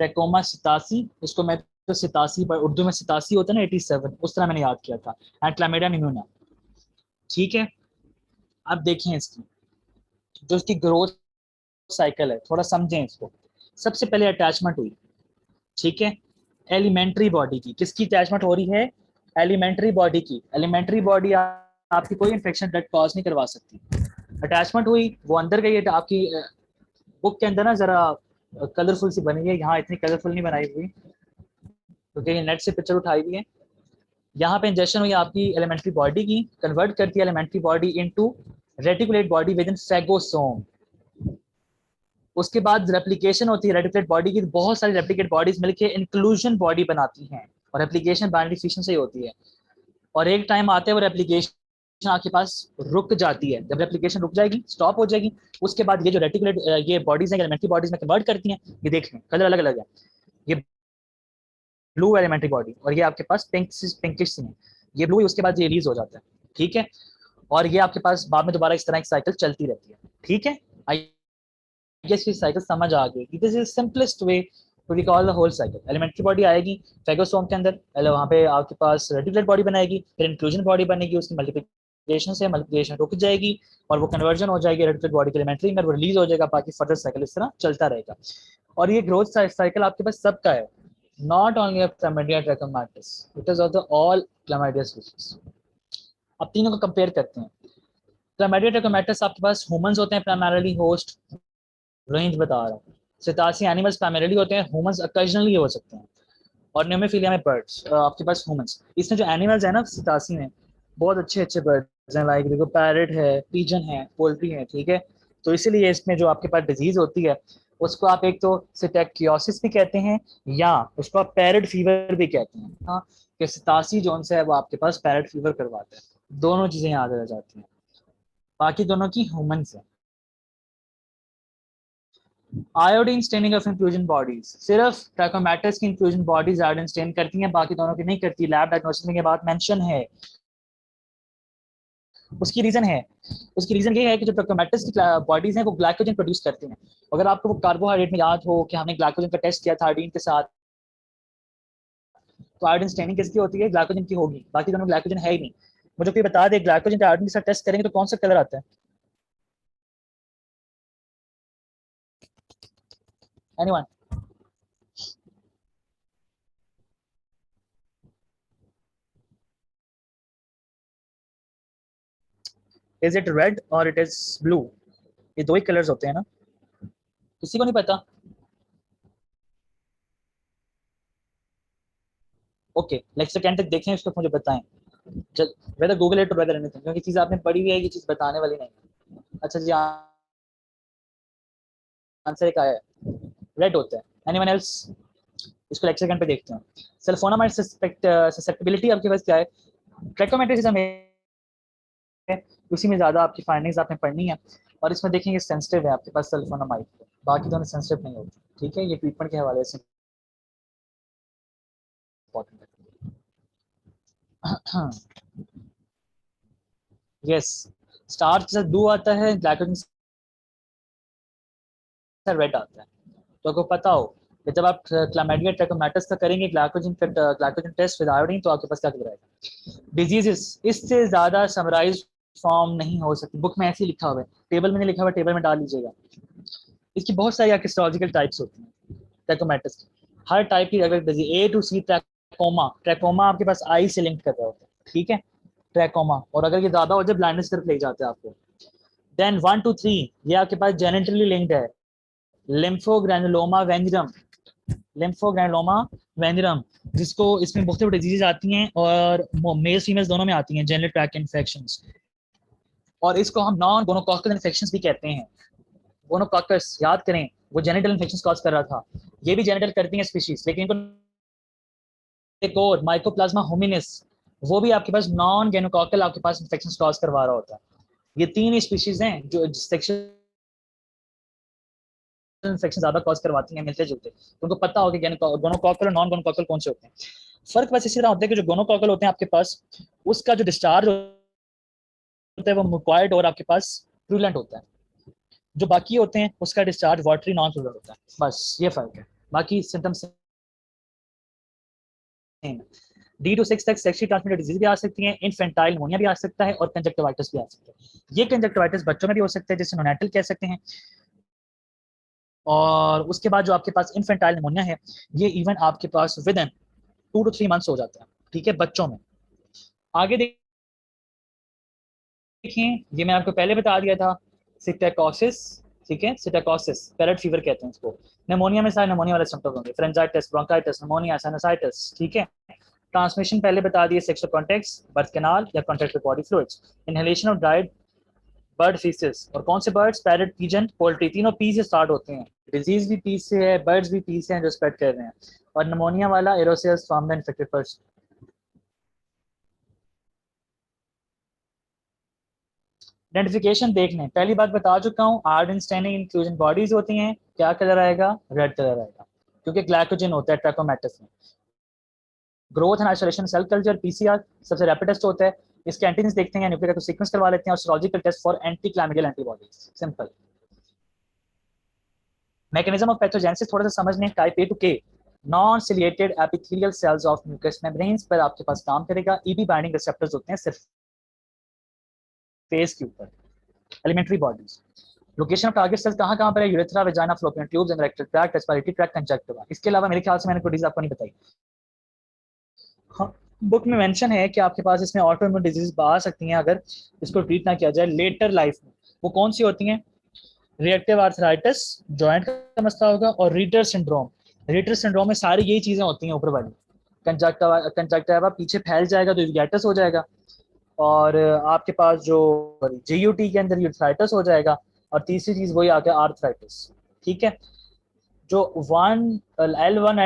ट्रैकोमा सितासी, इसको मैं तो सितासी पर उर्दू में सितासी होता है ना 87, उस तरह मैंने याद किया था, एंड क्लैमिडिया निमोनिया, ठीक है। अब देखें इसकी जो इसकी ग्रोथ साइकिल है, थोड़ा समझें इसको। सबसे पहले अटैचमेंट हुई, ठीक है, एलिमेंट्री बॉडी की, किसकी अटैचमेंट हो रही है, एलिमेंट्री बॉडी की। एलिमेंट्री बॉडी आपकी कोई इन्फेक्शन ब्लड कॉज नहीं करवा सकती। अटैचमेंट हुई, वो अंदर गई है आपकी बुक के अंदर ना जरा कलरफुल सी बनी है, यहाँ इतनी कलरफुल नहीं बनाई हुई क्योंकि ये नेट से पिक्चर उठाई हुई है। यहाँ पे इंजेक्शन हुई आपकी एलिमेंट्री बॉडी की, कन्वर्ट करती है elementary body into reticulate body within phagosome. उसके बाद रेप्लिकेशन होती है रेटिकुलेट बॉडी की, बहुत सारी रेप्लिकेट बॉडीज मिलकर इंक्लूजन बॉडी बनाती हैं, और रेप्लिकेशन बाइनरी फिशन से ही होती है। और एक टाइम आते हैं वो रेप्लिकेशन आपके पास रुक जाती है, जब रेप्लिकेशन रुक जाएगी, स्टॉप हो जाएगी, उसके बाद ये जो रेटिकुलेट ये बॉडीज हैं एलिमेंट्री बॉडीज में कन्वर्ट करती हैं। ये देख लें कलर अलग अलग है, ये ब्लू एलिमेंट्री बॉडी, और ये आपके पास पिंकिश सी है, ये ब्लू, उसके बाद ये रिलीज हो जाता है, ठीक है। और ये आपके पास बाद में दोबारा इस तरह की साइकिल चलती रहती है, ठीक है। आई गेस ये साइकिल समझ आ गई, this is simplest way to recall the whole cycle. Elementary body आएगी फेगोसोम के अंदर, वहाँ पे आपके पास रेटिकुलेट बॉडी बनाएगी, फिर इंक्लूजन बॉडी बनेगी, उसकी मल्टीप्लिकेशन से मल्टीप्लिकेशन रुक जाएगी, और वो कन्वर्जन हो जाएगी रेटिकुलेट बॉडी के एलिमेंट्री में, वो रिलीज हो जाएगा, बाकी फर्दर साइकिल इस तरह चलता रहेगा। और ये ग्रोथ साइकिल आपके पास सबका है, not only of Chlamydia trachomatis, it is of the all Chlamydia species। अब तीनों को कंपेयर करते हैं। Chlamydia trachomatis आपके पास ह्यूमंस होते हैं प्राइमरीली होस्ट, रेंज बता रहा हूँ। सितासी एनिमल्स प्राइमरीली होते हैं, ह्यूमंस ओकेजनली हो सकते हैं, और न्यूमेफिलिया में बर्ड्स आपके पास ह्यूमंस। इसमें जो एनिमल्स है ना सितासी में, बहुत अच्छे अच्छे बर्ड्स हैं, लाइक देखो पैरट है, पिजन है, पोल्ट्री है, ठीक है। तो इसीलिए इसमें जो आपके पास डिजीज होती है उसको आप एक तो सिटेक्योसिस भी कहते हैं, या उसको आप पैरट फीवर भी कहते हैं, हाँ, कि सितासी जोन से है वो आपके पास पैरट फीवर करवाता है। दोनों चीजें याद रह जाती हैं, बाकी दोनों की ह्यूमंस है। Iodine staining of inclusion bodies, सिर्फ ट्रैकोमैटिस की इंक्लूजन बॉडीज आयोडीन स्टेन करती हैं, बाकी दोनों की नहीं करती। लैब डायग्नोस्टिक के बाद मेंशन है, उसकी रीजन है, उसकी रीजन ये है कि जो ट्रैकोमैटिस की बॉडीज हैं वो ग्लाइकोजन प्रोड्यूस करती हैं। अगर आपको वो कार्बोहाइड्रेट में याद हो कि हमने ग्लाइकोजन का टेस्ट किया था आयोडीन के साथ, तो आयोडीन स्टेनिंग किसकी होती है, ग्लाइकोजन की होगी, बाकी दोनों ग्लाइकोजन है ही नहीं। मुझे कोई बता दे ग्लाइकोजन आयोडीन के साथ टेस्ट करेंगे तो कौन सा कलर आता है, एनीवन? इज इट रेड और इट इज ब्लू, ये दो ही कलर्स होते हैं ना, किसी को नहीं पता? ओके नेक्स्ट सेकंड तक देखें इसको, मुझे बताएं whether Google it whether anything, क्योंकि चीज आपने पढ़ी हुई है, ये चीज बताने वाली नहीं है। अच्छा जी, आंसर एक आया है, रेड होता है। Anyone else? इसको नेक्स्ट सेकंड पे देखते हैं। सल्फोनामाइड ससेप्टिबिलिटी आपके पास क्या है, ट्रैकोमैटिस में उसी में ज्यादा आपकी फाइंडिंग्स आपने पढ़नी है, और इसमें देखेंगे सेंसिटिव है आपके पास सल्फोनामाइड, बाकी दोनों सेंसिटिव नहीं होती, ठीक है। ये ट्रीटमेंट के हवाले से इंपॉर्टेंट है। यस, स्टार्च के साथ ब्लू आता है, ग्लाइकोजन से रेड आता है। तो आपको पता हो कि जब आप क्लामाइडिया ट्रैकोमैटिस का करेंगे ग्लाइकोजन टेस्ट विद आयोडीन, तो आपके पास क्या रहेगा, डिजीजेस इससे ज्यादा समराइज फॉर्म नहीं हो सकती, बुक में ऐसे ही लिखा हुआ है, टेबल में नहीं लिखा हुआ, टेबल में डाल लीजिएगा। इसकी बहुत सारी हिस्टोलॉजिकल टाइप्स होती हैं ट्रैकोमैटिस की, हर टाइप की अलग disease, A to C trachoma, trachoma आपके पास आई से लिंक कर रहा होता है, ठीक है, ट्रैकोमा। और अगर ये ज्यादा हो जाए ब्लाइंडनेस तरफ ले जाते हैं आपको। देन 1 to 3 ये आपके पास जेनेटली लिंक्ड है, लिम्फोग्रैनुलोमा वेंजरम, लिम्फोग्रैनुलोमा वेंजरम, जिसको इसमें मुख्तलिफ डिजीज आती हैं और मेल फीमेल्स दोनों में आती हैं, जेनिटल ट्रैक्ट इन्फेक्शंस, और इसको हम नॉन गोनोकॉकल इन्फेक्शंस भी कहते हैं। गोनोकॉकस याद करें वो जेनिटल इन्फेक्शंस कॉज कर रहा था, ये भी जेनिटल करती हैं स्पीशीज, लेकिन इनको एक और माइकोप्लाज्मा होमिनिस वो भी आपके पास नॉन गोनोकॉकल आपके पास इन्फेक्शंस कॉज करवा रहा होता है। ये तीन ही स्पीशीज हैं जो सेक्शुअल इन्फेक्शन ज्यादा कॉज करवाती हैं, मिलते जुलते, तो उनको पता होगा कि गोनोकॉकल और नॉन गोनोकॉकल कौन से होते हैं। फर्क बस इसी तरह होता है कि जो गोनोकॉकल होते हैं आपके पास, उसका जो डिस्चार्ज होता है वो मुक्वायर्ड और आपके पास प्रूलेंट होता है, जो बाकी होते हैं उसका डिस्चार्ज वाटरी नॉन प्रूलेंट होता है, बस ये फर्क है, बाकी सिम्टम्स सेम। डी टू 6 तक सेक्सुअली ट्रांसमिटेड डिजीज भी आ सकती हैं, इन्फेंटाइल निमोनिया भी आ सकता है और कंजक्टिवाइटिस भी आ सकता है। ये कंजक्टिवाइटिस बच्चों में भी हो सकता है जिसे नोनेटल कह सकते हैं, और उसके बाद जो आपके पास इन्फेंटाइल निमोनिया है ये इवन आपके पास विद इन 2 to 3 मंथ्स हो जाता है, ठीक है, बच्चों में। आगे देखिए, ये मैं आपको पहले बता दिया था, सिटाकोसिस, ठीक है, सिटाकोसिस पैरेट फीवर कहते हैं इसको। निमोनिया में सारे निमोनिया वाले सिम्टम्स होंगे, फ्रेंजाइटिस, ब्रोंकाइटिस, निमोनिया, साइनसाइटिस, ठीक है। ट्रांसमिशन पहले बता दिए, सेक्सुअल कॉन्टैक्ट्स, बर्थ कैनाल या contact with body fluids, inhalation of dried bird faeces, और कौन से बर्ड्स, पैरेट, पिजन, पोल्ट्री, तीनों पी से स्टार्ट होते हैं, डिजीज भी पी से है, बर्ड्स भी पी से हैं जो स्प्रेड कर रहे हैं, और निमोनिया वाला aerosols from the infected person. Identification देख लें, पहली बात बता चुका हूँ, आर्डन स्टैंडिंग इंक्लूजन बॉडीज होती हैं, क्या कलर आएगा, रेड कलर आएगा, क्योंकि ग्लाइकोजन होता है ट्रैकोमैटिस में। Growth and isolation cell culture PCR सबसे रैपिड टेस्ट होता है, इसके एंटीजन देखते हैं, न्यूक्लियर एसिड सीक्वेंस करवा लेते हैं, और सर्ological test for anti chlamydial antibodies, simple. Mechanism of pathogenesis थोड़ा सा समझ लें, टाइप ए टू के non ciliated epithelial cells of mucus membranes पर आपके पास काम करेगा, ईबी बाइंडिंग रिसेप्टर्स होते हैं सिर्फ फेस के ऊपर, elementary bodies. Location of target cells कहाँ कहाँ पर है, urethra, vagina, fallopian tubes and rectal tract, respiratory tract, conjunctiva. इसके अलावा मेरे ख्याल से मैंने कोई डिजीज आपको नहीं बताई। हाँ, बुक में मेंशन है कि आपके पास इसमें ऑटो इम्यून डिजीज आ सकती हैं अगर इसको ट्रीट ना किया जाए लेटर लाइफ में। वो कौन सी होती हैं, रिएक्टिव आर्थराइटिस, जॉइंट का मसला होगा, और रीटर सिंड्रोम। रीटर सिंड्रोम में सारी यही चीजें होती हैं ऊपर वाली, कंजक्टिवा, कंजक्टिवा पीछे फैल जाएगा तो यूवेटिस हो जाएगा, और आपके पास जो जीयूटी के अंदर यूथराइटिस हो जाएगा, और तीसरी चीज वही आ गया आर्थराइटिस, ठीक है। जो L1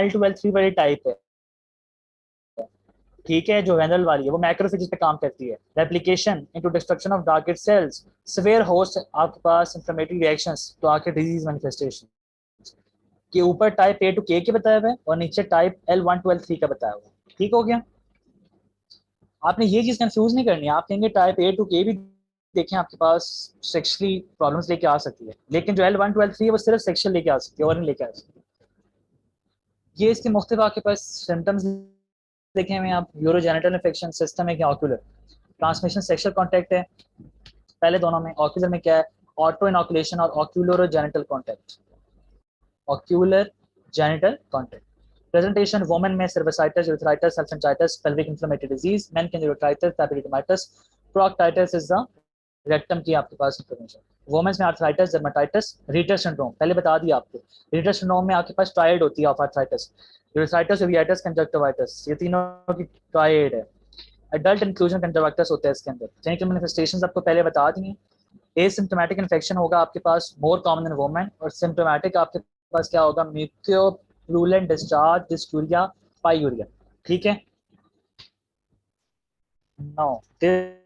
L2 L3 वाली टाइप है, ठीक है, जो वेनरल वाली है वो मैक्रोफेजेस पे काम करती है, replication into destruction of target cells, severe host आपके पास इंफ्लेमेटरी रिएक्शंस तो आके डिजीज मैनिफेस्टेशन के ऊपर टाइप ए टू के बताया हुआ है और नीचे टाइप L1 to L3 का बताया हुआ है, ठीक हो गया। आपने ये चीज कंफ्यूज नहीं करनी, आप कहेंगे टाइप ए टू के भी देखें आपके पास सेक्सुअली प्रॉब्लम्स लेके आ सकती है, लेकिन जो L1 to L3 है वो सिर्फ सेक्सुअल लेके आ सकती है और नहीं लेके आ सकती। ये इसके मुख्तलिफ आपके पास सिम्टम्स देखें हुए आप, यूरोजेनिटल इन्फेक्शन, सिस्टमिक या ऑक्यूलर। ट्रांसमिशन सेक्सुअल कॉन्टैक्ट है पहले दोनों में, ऑक्यूलर में क्या है, ऑटो इनोकुलेशन और ocular genital contact, ocular genital contact. Presentation women में cervicitis, urethritis, salpingitis, pelvic inflammatory disease, men के urethritis, papillomatitis, proctitis is the rectum की आपके पास इंफॉर्मेशन। वुमेन्स में आर्थराइटिस, डर्मेटाइटिस, रीटर सिंड्रोम पहले बता दिया आपको। रीटर सिंड्रोम में आपके पास ट्रायड होती है ऑफ आर्थराइटिस, यूरेथ्राइटिस, यूवेटिस, कंजक्टिवाइटिस, ये तीनों की ट्रायड है। एडल्ट इंक्लूजन कंजक्टिवाइटिस होता है इसके अंदर। क्लिनिकल मैनिफेस्टेशंस आपको पहले बता दी हैं, एसिम्प्टोमेटिक इन्फेक्शन होगा आपके पास, मोर कॉमन इन वुमेन, और सिम्प्टोमेटिक आपके पास क्या होगा, म्यूकोप्रूलेंट डिस्चार्ज, डिस्यूरिया, पाइयूरिया, ठीक है। No, this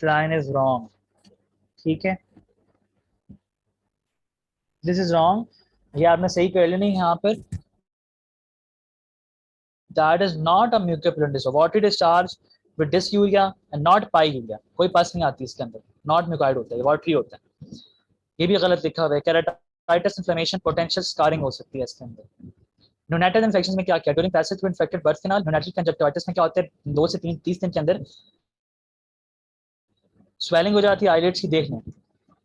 line is wrong, ठीक है, दिस इज रॉन्ग, ये आपने सही कर लेनी यहाँ पर। That is not a mucopurulent disorder, watery discharge with dysuria and not pyuria, कोई पस नहीं आती इसके अंदर, नॉट म्यूकोइड होता है, वाटरी होता है। ये भी गलत लिखा हुआ है, केराटाइटिस इन्फ्लेमेशन, पोटेंशियल स्कारिंग हो सकती है इसके अंदर। न्यूनेटल इन्फेक्शन में क्या किया, during passage through infected birth canal, neonatal conjunctivitis में क्या होता है, 2 से 30 दिन के अंदर स्वेलिंग हो जाती है आईलिड्स की, देख लें,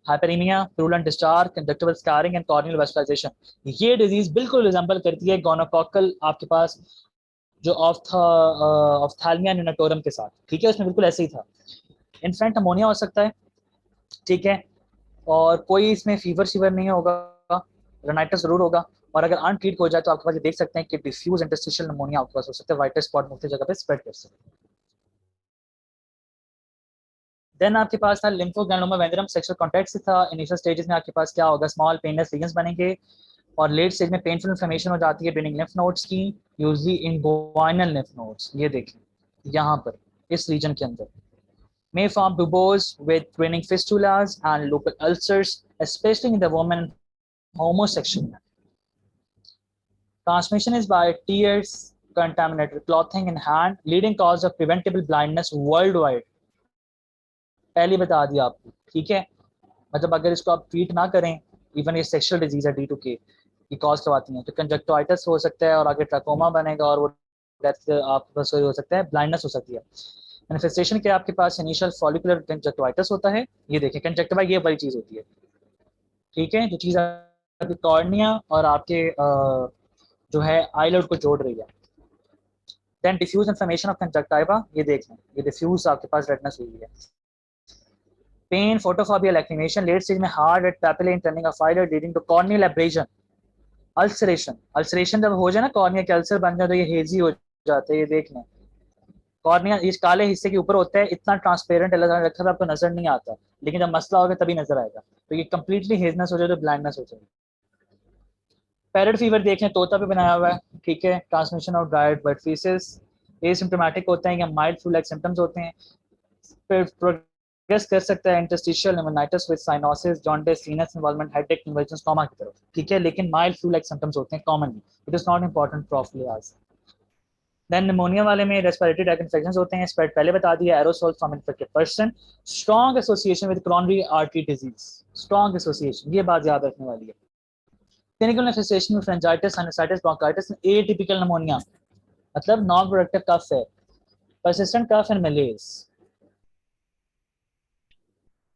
hyperaemia, purulent discharge, conjunctival scarring and corneal vascularisation. ये डिजीज बिल्कुल रिजेंबल करती है गोनोकॉकल आपके पास जो ऑफ्थाल्मिया न्यूनाटोरम के साथ, ठीक है, उसमें बिल्कुल ऐसे ही था। इन्फेंट अमोनिया हो सकता है, ठीक है, और कोई इसमें फीवर शीवर नहीं होगा, रनाइटिस जरूर होगा। और अगर अनट्रीट हो जाए तो आपके पास ये देख सकते हैं कि डिफ्यूज इंटरस्टिशियल निमोनिया आपके पास हो सकता है, वाइट स्पॉट मुख्य जगह पे स्प्रेड कर सकते हैं। देन आपके पास था लिम्फोग्रानुलोमा वेंडरम, सेक्सुअल कॉन्टैक्ट से था। इनिशियल स्टेजेस में आपके पास क्या होगा, स्मॉल पेनलेस लीजन्स बनेंगे, और लेट स्टेज में पेनफुल इन्फ्लेमेशन हो जाती है ड्रेनिंग लिम्फ नोड्स की, यूजली इन ग्वाइनल लिम्फ नोड्स। ये देखें यहाँ पर इस रीजन के अंदर may form buboes with draining fistulas and local ulcers, especially in the woman homosexual. Transmission is by tears, contaminated clothing in hand, leading cause of preventable blindness worldwide. पहले बता दिया आपको, ठीक है। मतलब अगर इसको आप ट्रीट ना करें, इवन ये सेक्सुअल डिजीज है D2K की कॉज करवाती हैं, तो कंजक्टिवाइटिस हो सकता है और आगे ट्रकोमा बनेगा और वो डेथ आपके पास हो सकता है, ब्लाइंडनेस हो सकती है। मैनिफेस्टेशन क्या आपके पास इनिशियल फॉलिकुलर कंजक्टिवाइटिस होता है, ये देखें कंजक्टिवा ये बड़ी चीज होती है, ठीक है, जो चीज आपकी कॉर्निया और आपके जो है आईलिड को जोड़ रही है। Then diffuse inflammation of conjunctiva, ये देखें ये डिफ्यूज आपके पास रेडनेस हुई है। Pain, photophobia, lacrimation, late stage में hard red papillae turning of eyelid leading to corneal abrasion, ulceration. Ulceration जब हो जाए ना, कॉर्निया के अल्सर बन जाए तो ये हेजी हो जाते हैं, ये देख लें। कॉर्निया इस काले हिस्से के ऊपर होता है, इतना ट्रांसपेरेंट रखा आपको नजर नहीं आता, लेकिन जब मसला होगा तभी नजर आएगा। तो ये कंप्लीटली हेजनेस हो जाए तो ब्लाइंडनेस हो जाएगी। पैरेट फीवर देखें, तोता पे बनाया हुआ है, ठीक है, transmission of dried wet faeces, asymptomatic होते हैं या माइल्ड फ्लू लाइक सिम्टम्स होते हैं, प्रोग्रेस कर सकता है interstitial pneumonitis with cyanosis, jaundice, sinus involvement, headache, convergence, coma की तरफ, ठीक है, लेकिन माइल्ड फ्लू लाइक सिम्टम्स होते हैं commonly, it is not important probably आज। देन निमोनिया वाले में रेस्पिरेटरी ट्रैक इन्फेक्शंस होते हैं, स्प्रेड पहले बता दिया, aerosol from infected person, strong association with coronary artery disease, strong association, ये बात याद रखने वाली है। क्लिनिकल मैनिफेस्टेशन में pharyngitis, sinusitis, bronchitis, atypical pneumonia मतलब नॉन प्रोडक्टिव कफ है, परसिस्टेंट कफ एंड मलेज।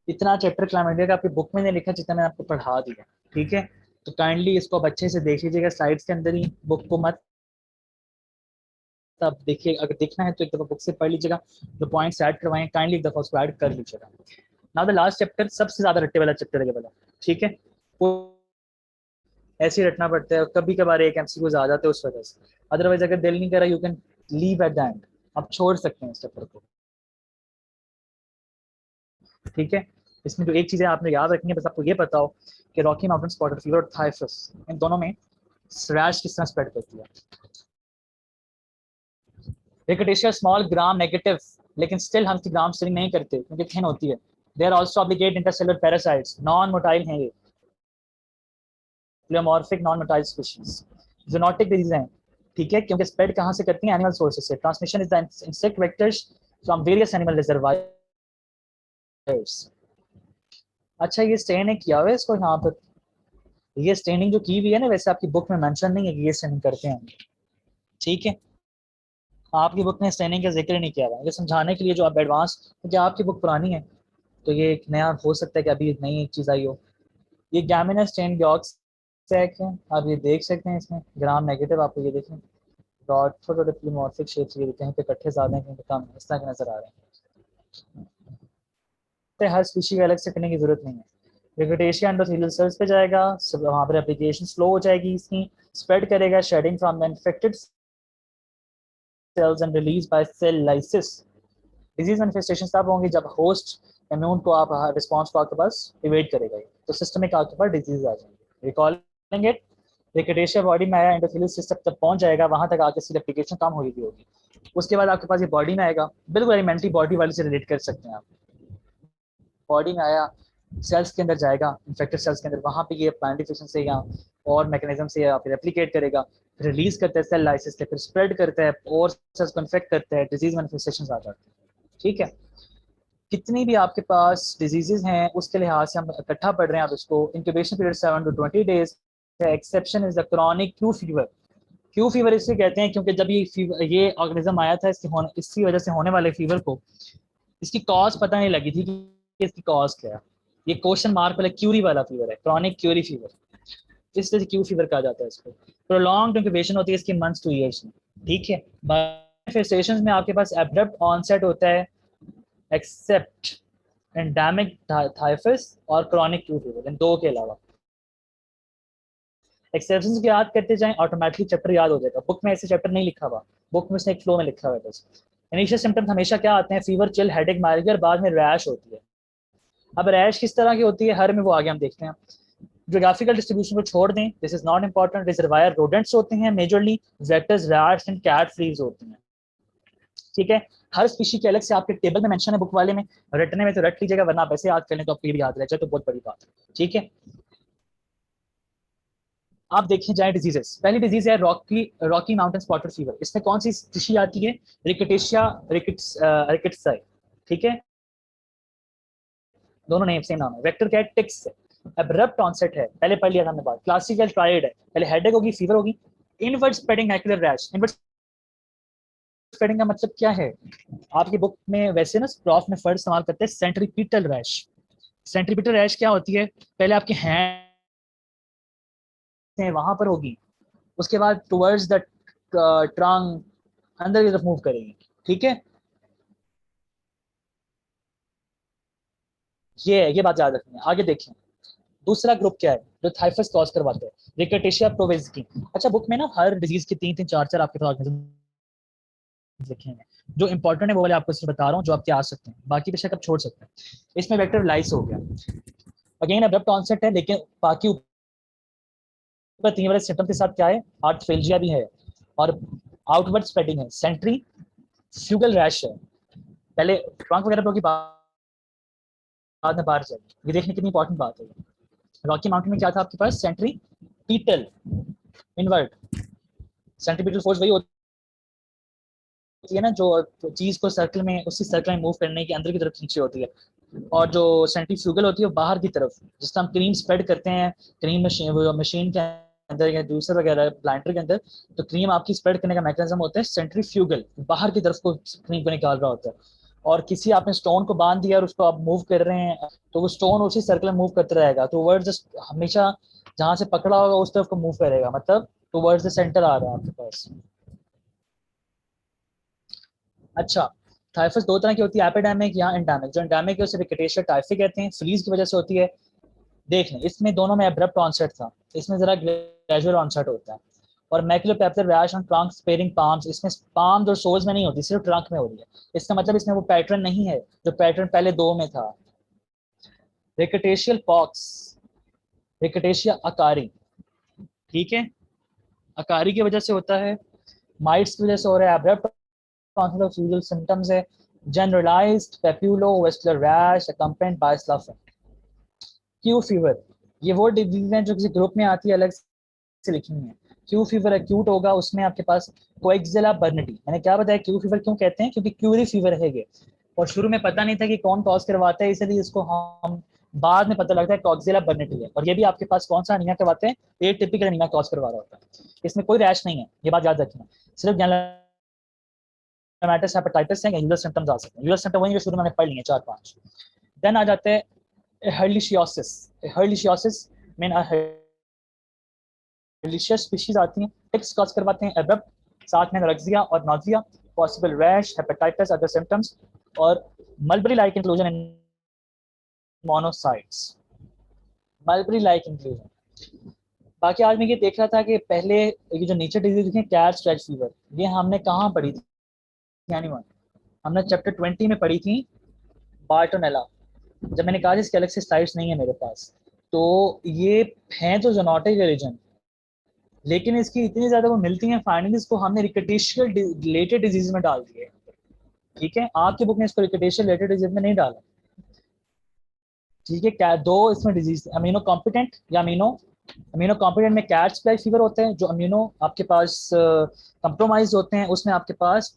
इतना चैप्टर क्लाइमेडिया का आपकी बुक में नहीं लिखा जितना मैंने आपको पढ़ा दिया, ठीक है। तो काइंडली इसको आप अच्छे से देख लीजिएगा, स्लाइड्स के अंदर ही, बुक को मत तब देखिए, अगर देखना है तो एक दफा बुक से पढ़ लीजिएगा, जो पॉइंट्स ऐड करवाएं काइंडली एक दफा उसको ऐड कर लीजिएगा। नाउ द लास्ट चैप्टर, सबसे ज्यादा रट्टे वाला चैप्टर है ये वाला, ठीक है, वो ऐसे ही रटना पड़ता है, कभी कभार एक MCQ आ जाते हैं उस वजह से, अदरवाइज अगर दिल नहीं करा you can leave at the end, आप छोड़ सकते हैं इस चैप्टर को, ठीक है। इसमें जो एक चीज़ें आपने याद रखनी है, बस आपको ये पता हो कि रॉकी माउंटेन स्पॉटेड फीवर और थाइफस, इन दोनों में रैश किस तरह स्प्रेड करती है। रिकटेशिया स्मॉल ग्राम नेगेटिव, लेकिन स्टिल हम ग्राम स्टिलिंग नहीं करते क्योंकि थिन होती है। They are also obligate intracellular parasites, non motile हैं ये, pleomorphic non motile species, zoonotic disease हैं, ठीक है, क्योंकि स्प्रेड कहाँ से करती हैं, एनिमल सोर्सेज से। Transmission is the insect vectors from various animal reservoirs. अच्छा ये स्टेन किया हुआ है इसको यहाँ पर, ये स्टेनिंग जो की हुई है ना, वैसे आपकी बुक में मेंशन नहीं है कि ये स्टेनिंग करते हैं, ठीक है, आपकी बुक में स्टेनिंग का जिक्र नहीं किया हुआ, ये समझाने के लिए जो आप एडवांस, क्योंकि आपकी बुक पुरानी है तो ये एक नया हो सकता है कि अभी नई एक चीज़ आई हो। ये गैमिना स्टेन डॉग्स सैक है, आप ये देख सकते हैं, इसमें ग्राम नेगेटिव आपको ये देखें, डॉट छोटे प्लीमॉर्फिक शेप्स, ये कहीं पे इकट्ठे ज़्यादा हैं कहीं पे कम, इस तरह के नजर आ रहे हैं। तो हर स्पीशी अलग से करने की जरूरत नहीं है। रिकटेशिया एंडोथेलियल सेल्स पे जाएगा, वहाँ पर एप्लीकेशन स्लो हो जाएगी इसकी, स्प्रेड करेगा, shedding from the infected cells and release by cell lysis. Disease manifestation तब होंगी जब होस्ट इम्यून को आप रिस्पॉन्स को आपके पास इवेट करेगा, तो सिस्टमिक आपके पास डिजीज आ जाएंगे। रिकॉलिंग इट, रिकटेशिया बॉडी में आया, एंडोथेलियल सिस्टम तक पहुंच जाएगा, वहां तक आके इसकी एप्लीकेशन कम हुई भी होगी। उसके बाद आपके पास ये बॉडी में आएगा, बिल्कुल एलिमेंट्री बॉडी वाले से रिलेट कर सकते हैं आप। बॉडी में आया, सेल्स के अंदर जाएगा, इन्फेक्टेड सेल्स के अंदर, वहाँ पे ये प्लांटिफिकेशन से या और मैकेनिज्म से या फिर रेप्लिकेट करेगा, रिलीज करता है सेल लाइसिस से, फिर स्प्रेड करता है और सेल्स को इन्फेक्ट करता है, डिजीज मैनिफेस्टेशंस आ जाते हैं, ठीक है। कितनी भी आपके पास डिजीजेज हैं उसके लिहाज से हम इकट्ठा पढ़ रहे हैं, आप इसको incubation period 7 to 20 days, exception is the chronic Q fever. Q fever इसलिए कहते हैं क्योंकि जब ये ऑर्गेनिज्म आया था, इसकी वजह से होने वाले फीवर को, इसकी कॉज पता नहीं लगी थी कि इसकी कॉज क्या है। ये क्वेश्चन मार्क वाला क्यूरी वाला फीवर है, क्रॉनिक क्यूरी फीवर, इस तरह से क्यू फीवर कहा जाता है इसको। प्रोलॉन्ग्ड इंक्यूबेशन होती है इसकी मंथ्स टू ईयर्स में, ठीक है। मैनिफेस्टेशंस में आपके पास एब्रप्ट ऑनसेट होता है, एक्सेप्ट एंडेमिक थाइफस और क्रॉनिक क्यू फीवर, इन दो के अलावा। एक्सेप्शंस की याद करते जाएं, ऑटोमेटिकली चैप्टर याद हो जाएगा। बुक में ऐसे चैप्टर नहीं लिखा हुआ, बुक में उसने एक फ्लो में लिखा हुआ है बस। इनिशियल सिम्टम्स हमेशा क्या आते हैं? फीवर, चिल, हेडेक, माइग्रेन, और बाद में रैश होती है। अब रैश किस तरह की होती है हर में, वो आगे हम देखते हैं। ज्योग्राफिकल डिस्ट्रीब्यूशन को छोड़ दें, this is not important. Reservoir rodents होते हैं majorly, vectors, rats and cat fleas होती हैं। ठीक है, हर स्पीशी के अलग से आपके टेबल में मेंशन है बुक वाले में, रटने में तो रट लीजिएगा, वरना आप ऐसे याद कर लें तो आपको ये भी याद रह जाए तो बहुत बड़ी बात है। ठीक है, आप देखें जाए डिजीजेस। पहली डिजीज है रॉकी माउंटेन स्पॉटेड फीवर। इसमें कौन सी स्पीशी आती है? रिकेटेशिया रिकेट्साई। ठीक है, दोनों नेम सेम नाम है। वेक्टर क्या है? टिक्स है। एब्रप्ट ऑनसेट है, पहले पढ़ लिया था हमने बात। क्लासिकल ट्रायड है, पहले हेडेक होगी, फीवर होगी। Inward spreading macular rash. Inward spreading का मतलब क्या है? आपकी बुक में वैसे ना प्रॉफ में फर्स्ट इस्तेमाल करते हैं सेंट्रीपिटल रैश। सेंट्रीपिटल रैश क्या होती है? पहले आपके हैंड है वहां पर होगी, उसके बाद टुवर्ड्स द ट्रंक अंदर की तरफ मूव करेगी। ठीक है, ये बात याद रखनी है। आगे देखें, दूसरा ग्रुप क्या है जो थाइफस कॉज करवाते हैं? रिकेटेशिया प्रोवेजिकी। अच्छा, बुक में ना हर डिजीज के तीन तीन चार चार आपके पास लिखे हैं। जो इंपॉर्टेंट है वो वाले आपको सिर्फ बता रहा हूँ, जो आपके आ सकते हैं, बाकी बेशक आप छोड़ सकते हैं। इसमें वेक्टर लाइस हो गया, अगेन अब्रप्ट ऑनसेट है, लेकिन बाकी ऊपर तीन वाले सिम्टम के साथ क्या है? आर्थफेल्जिया भी है और आउटवर्ड स्प्रेडिंग है। सेंट्री फ्यूगल रैश है, पहले ट्रंक वगैरह पर होगी, बाद में बाहर जाएगी। ये देखने कितनी इंपॉर्टेंट बात है। रॉकी माउंटेन में क्या था आपके पास? सेंट्री पीटल इनवर्ट। सेंट्रीपिटल फोर्स वही होती है ना जो चीज को सर्कल में, उसी सर्कल में मूव करने की अंदर की तरफ खींची होती है। और जो सेंट्रीफ्यूगल होती है वो बाहर की तरफ, जिस तरह हम क्रीम स्प्रेड करते हैं, क्रीम मशीन के अंदर या जूसर वगैरह ब्लाइंडर के अंदर, तो क्रीम आपकी स्प्रेड करने का मैकेनिज्म होता है सेंट्रीफ्यूगल, बाहर की तरफ को क्रीम को निकाल रहा होता है। और किसी आपने स्टोन को बांध दिया और उसको आप मूव कर रहे हैं, तो वो स्टोन उसी सर्कल में मूव करते रहेगा, तो वर्ड हमेशा जहां से पकड़ा होगा उस तरफ को मूव करेगा, मतलब टुवर्ड्स द सेंटर आ रहा है आपके पास। अच्छा, टाइफस दो तरह की होती है, एपिडेमिक या एंडेमिक। जो एंडेमिक है उसे रिकेटेशिया टाइफी कहते हैं, फ्लीज की वजह से होती है। देख लें, इसमें दोनों में एब्रप्ट ऑनसेट था, इसमें जरा ग्रेजुअल ऑनसेट होता है। और maculopapular rash on trunk sparing palms, इसमें पाम्स और सोल्स में नहीं होती, सिर्फ ट्रंक में हो रही है। इसका मतलब इसमें वो पैटर्न नहीं है जो पैटर्न पहले दो में था। रिकेटेशियल पॉक्स, रिकेटेशिया अकारी। ठीक है, अकारी की वजह से होता है, माइट्स की वजह से हो रहा है, एब्रप्ट ऑनसेट सिम्टम्स है, generalised papulovesicular rash accompanied by sloughing. Q fever, ये वो डिजीज है जो किसी ग्रुप में आती है, अलग से लिखी हुई है। क्यू फीवर एक्यूट होगा, उसमें आपके पास कोएक्सिला बर्निटी। मैंने क्या बताया क्यू फीवर क्यों कहते हैं? क्योंकि क्यूरी फीवर है ये, और शुरू में पता नहीं था कि कौन कॉज करवाता है, इसलिए इसको हम बाद में पता लगता है कोएक्सिला बर्निटी है। और ये भी आपके पास कौन सा अनीमिया करवाते हैं? ये टिपिकल अनीमिया कॉज करवा रहा होता है। इसमें कोई रैश नहीं है, ये बात याद रखना। सिर्फ गैलेमाइटिस हेपेटाइटिस है, यूजर सिम्टम्स आ सकते हैं। यूजर सिम्टम वही जो शुरू में पढ़ लिए चार पांच। देन आ जाते हैं हर्लिशियोसिस। हर्लिशियोसिस में डिलीशियस स्पीशीज आती हैं, टिक्स कॉज करवाते हैं, एब्रप्ट, साथ में एनोरेक्सिया और nausea, possible rash, hepatitis, other symptoms, और mulberry like inclusion in monocytes. Mulberry like inclusion. बाकी आज मैं ये देख रहा था कि पहले ये जो नीचे डिजीज थी कैट स्ट्रेच फीवर, ये हमने कहाँ पढ़ी थी? एनीवन? हमने चैप्टर 20 में पढ़ी थी, बार्टोनेला। जब मैंने कहा इसके अलग से स्लाइड्स नहीं है मेरे पास, तो ये हैं तो जोनोटिक रीजन, लेकिन इसकी इतनी ज्यादा वो मिलती हैं फाइंडिंग्स को हमने रिकेटेशियल रिलेटेड डिजीज में डाल दिए। ठीक है, आपकी बुक ने इसको रिकेटेशियल रिलेटेड डिजीज में नहीं डाला। ठीक है, क्या दो इसमें डिजीज, अमीनो कॉम्पिटेंट या अमीनो, अमीनो कॉम्पिटेंट में कैट स्प्लाई फीवर होते हैं, जो अमीनो आपके पास कंप्रोमाइज होते हैं उसमें आपके पास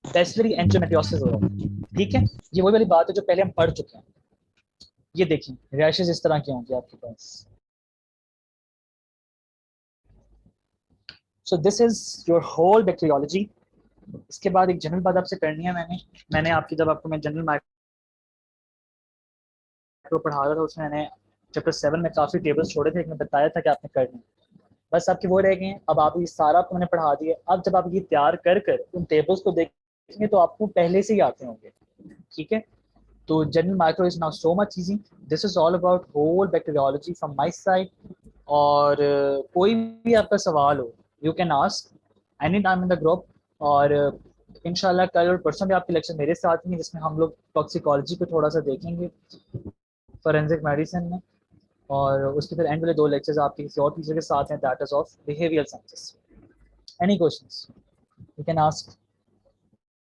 डेसिलरी एंजियोमेटोसिस हो रहा है। ठीक है, ये वही वाली बात है जो पहले हम पढ़ चुके हैं। ये देखिए, रैशेस इस तरह के होंगे आपके पास। So this is your whole bacteriology. इसके बाद एक जनरल बात आपसे करनी है। मैंने आपकी, जब आपको मैं जनरल माइक्रो पढ़ा रहा था, उसमें मैंने चैप्टर 7 में काफ़ी टेबल्स छोड़े थे, एक में बताया था कि आपने करने, बस आपके वो रह गए हैं। अब आप ये सारा आपको मैंने पढ़ा दिया, अब जब आप ये तैयार कर कर उन टेबल्स को देखेंगे तो आपको पहले से ही आते होंगे। ठीक है, तो general micro is now so much easy. This is all about whole bacteriology from my side. और कोई भी आपका सवाल हो you can ask any time in the group. और इंशाल्लाह कल और परसों भी आपके लेक्चर मेरे साथ ही हैं जिसमें हम लोग टॉक्सिकोलॉजी को थोड़ा सा देखेंगे फॉरेंसिक मेडिसिन में. और उसके फिर एंड वाले 2 लेक्चर्स आपके किसी और टीचर के साथ हैं, that is of behavioural sciences. Any questions you can ask.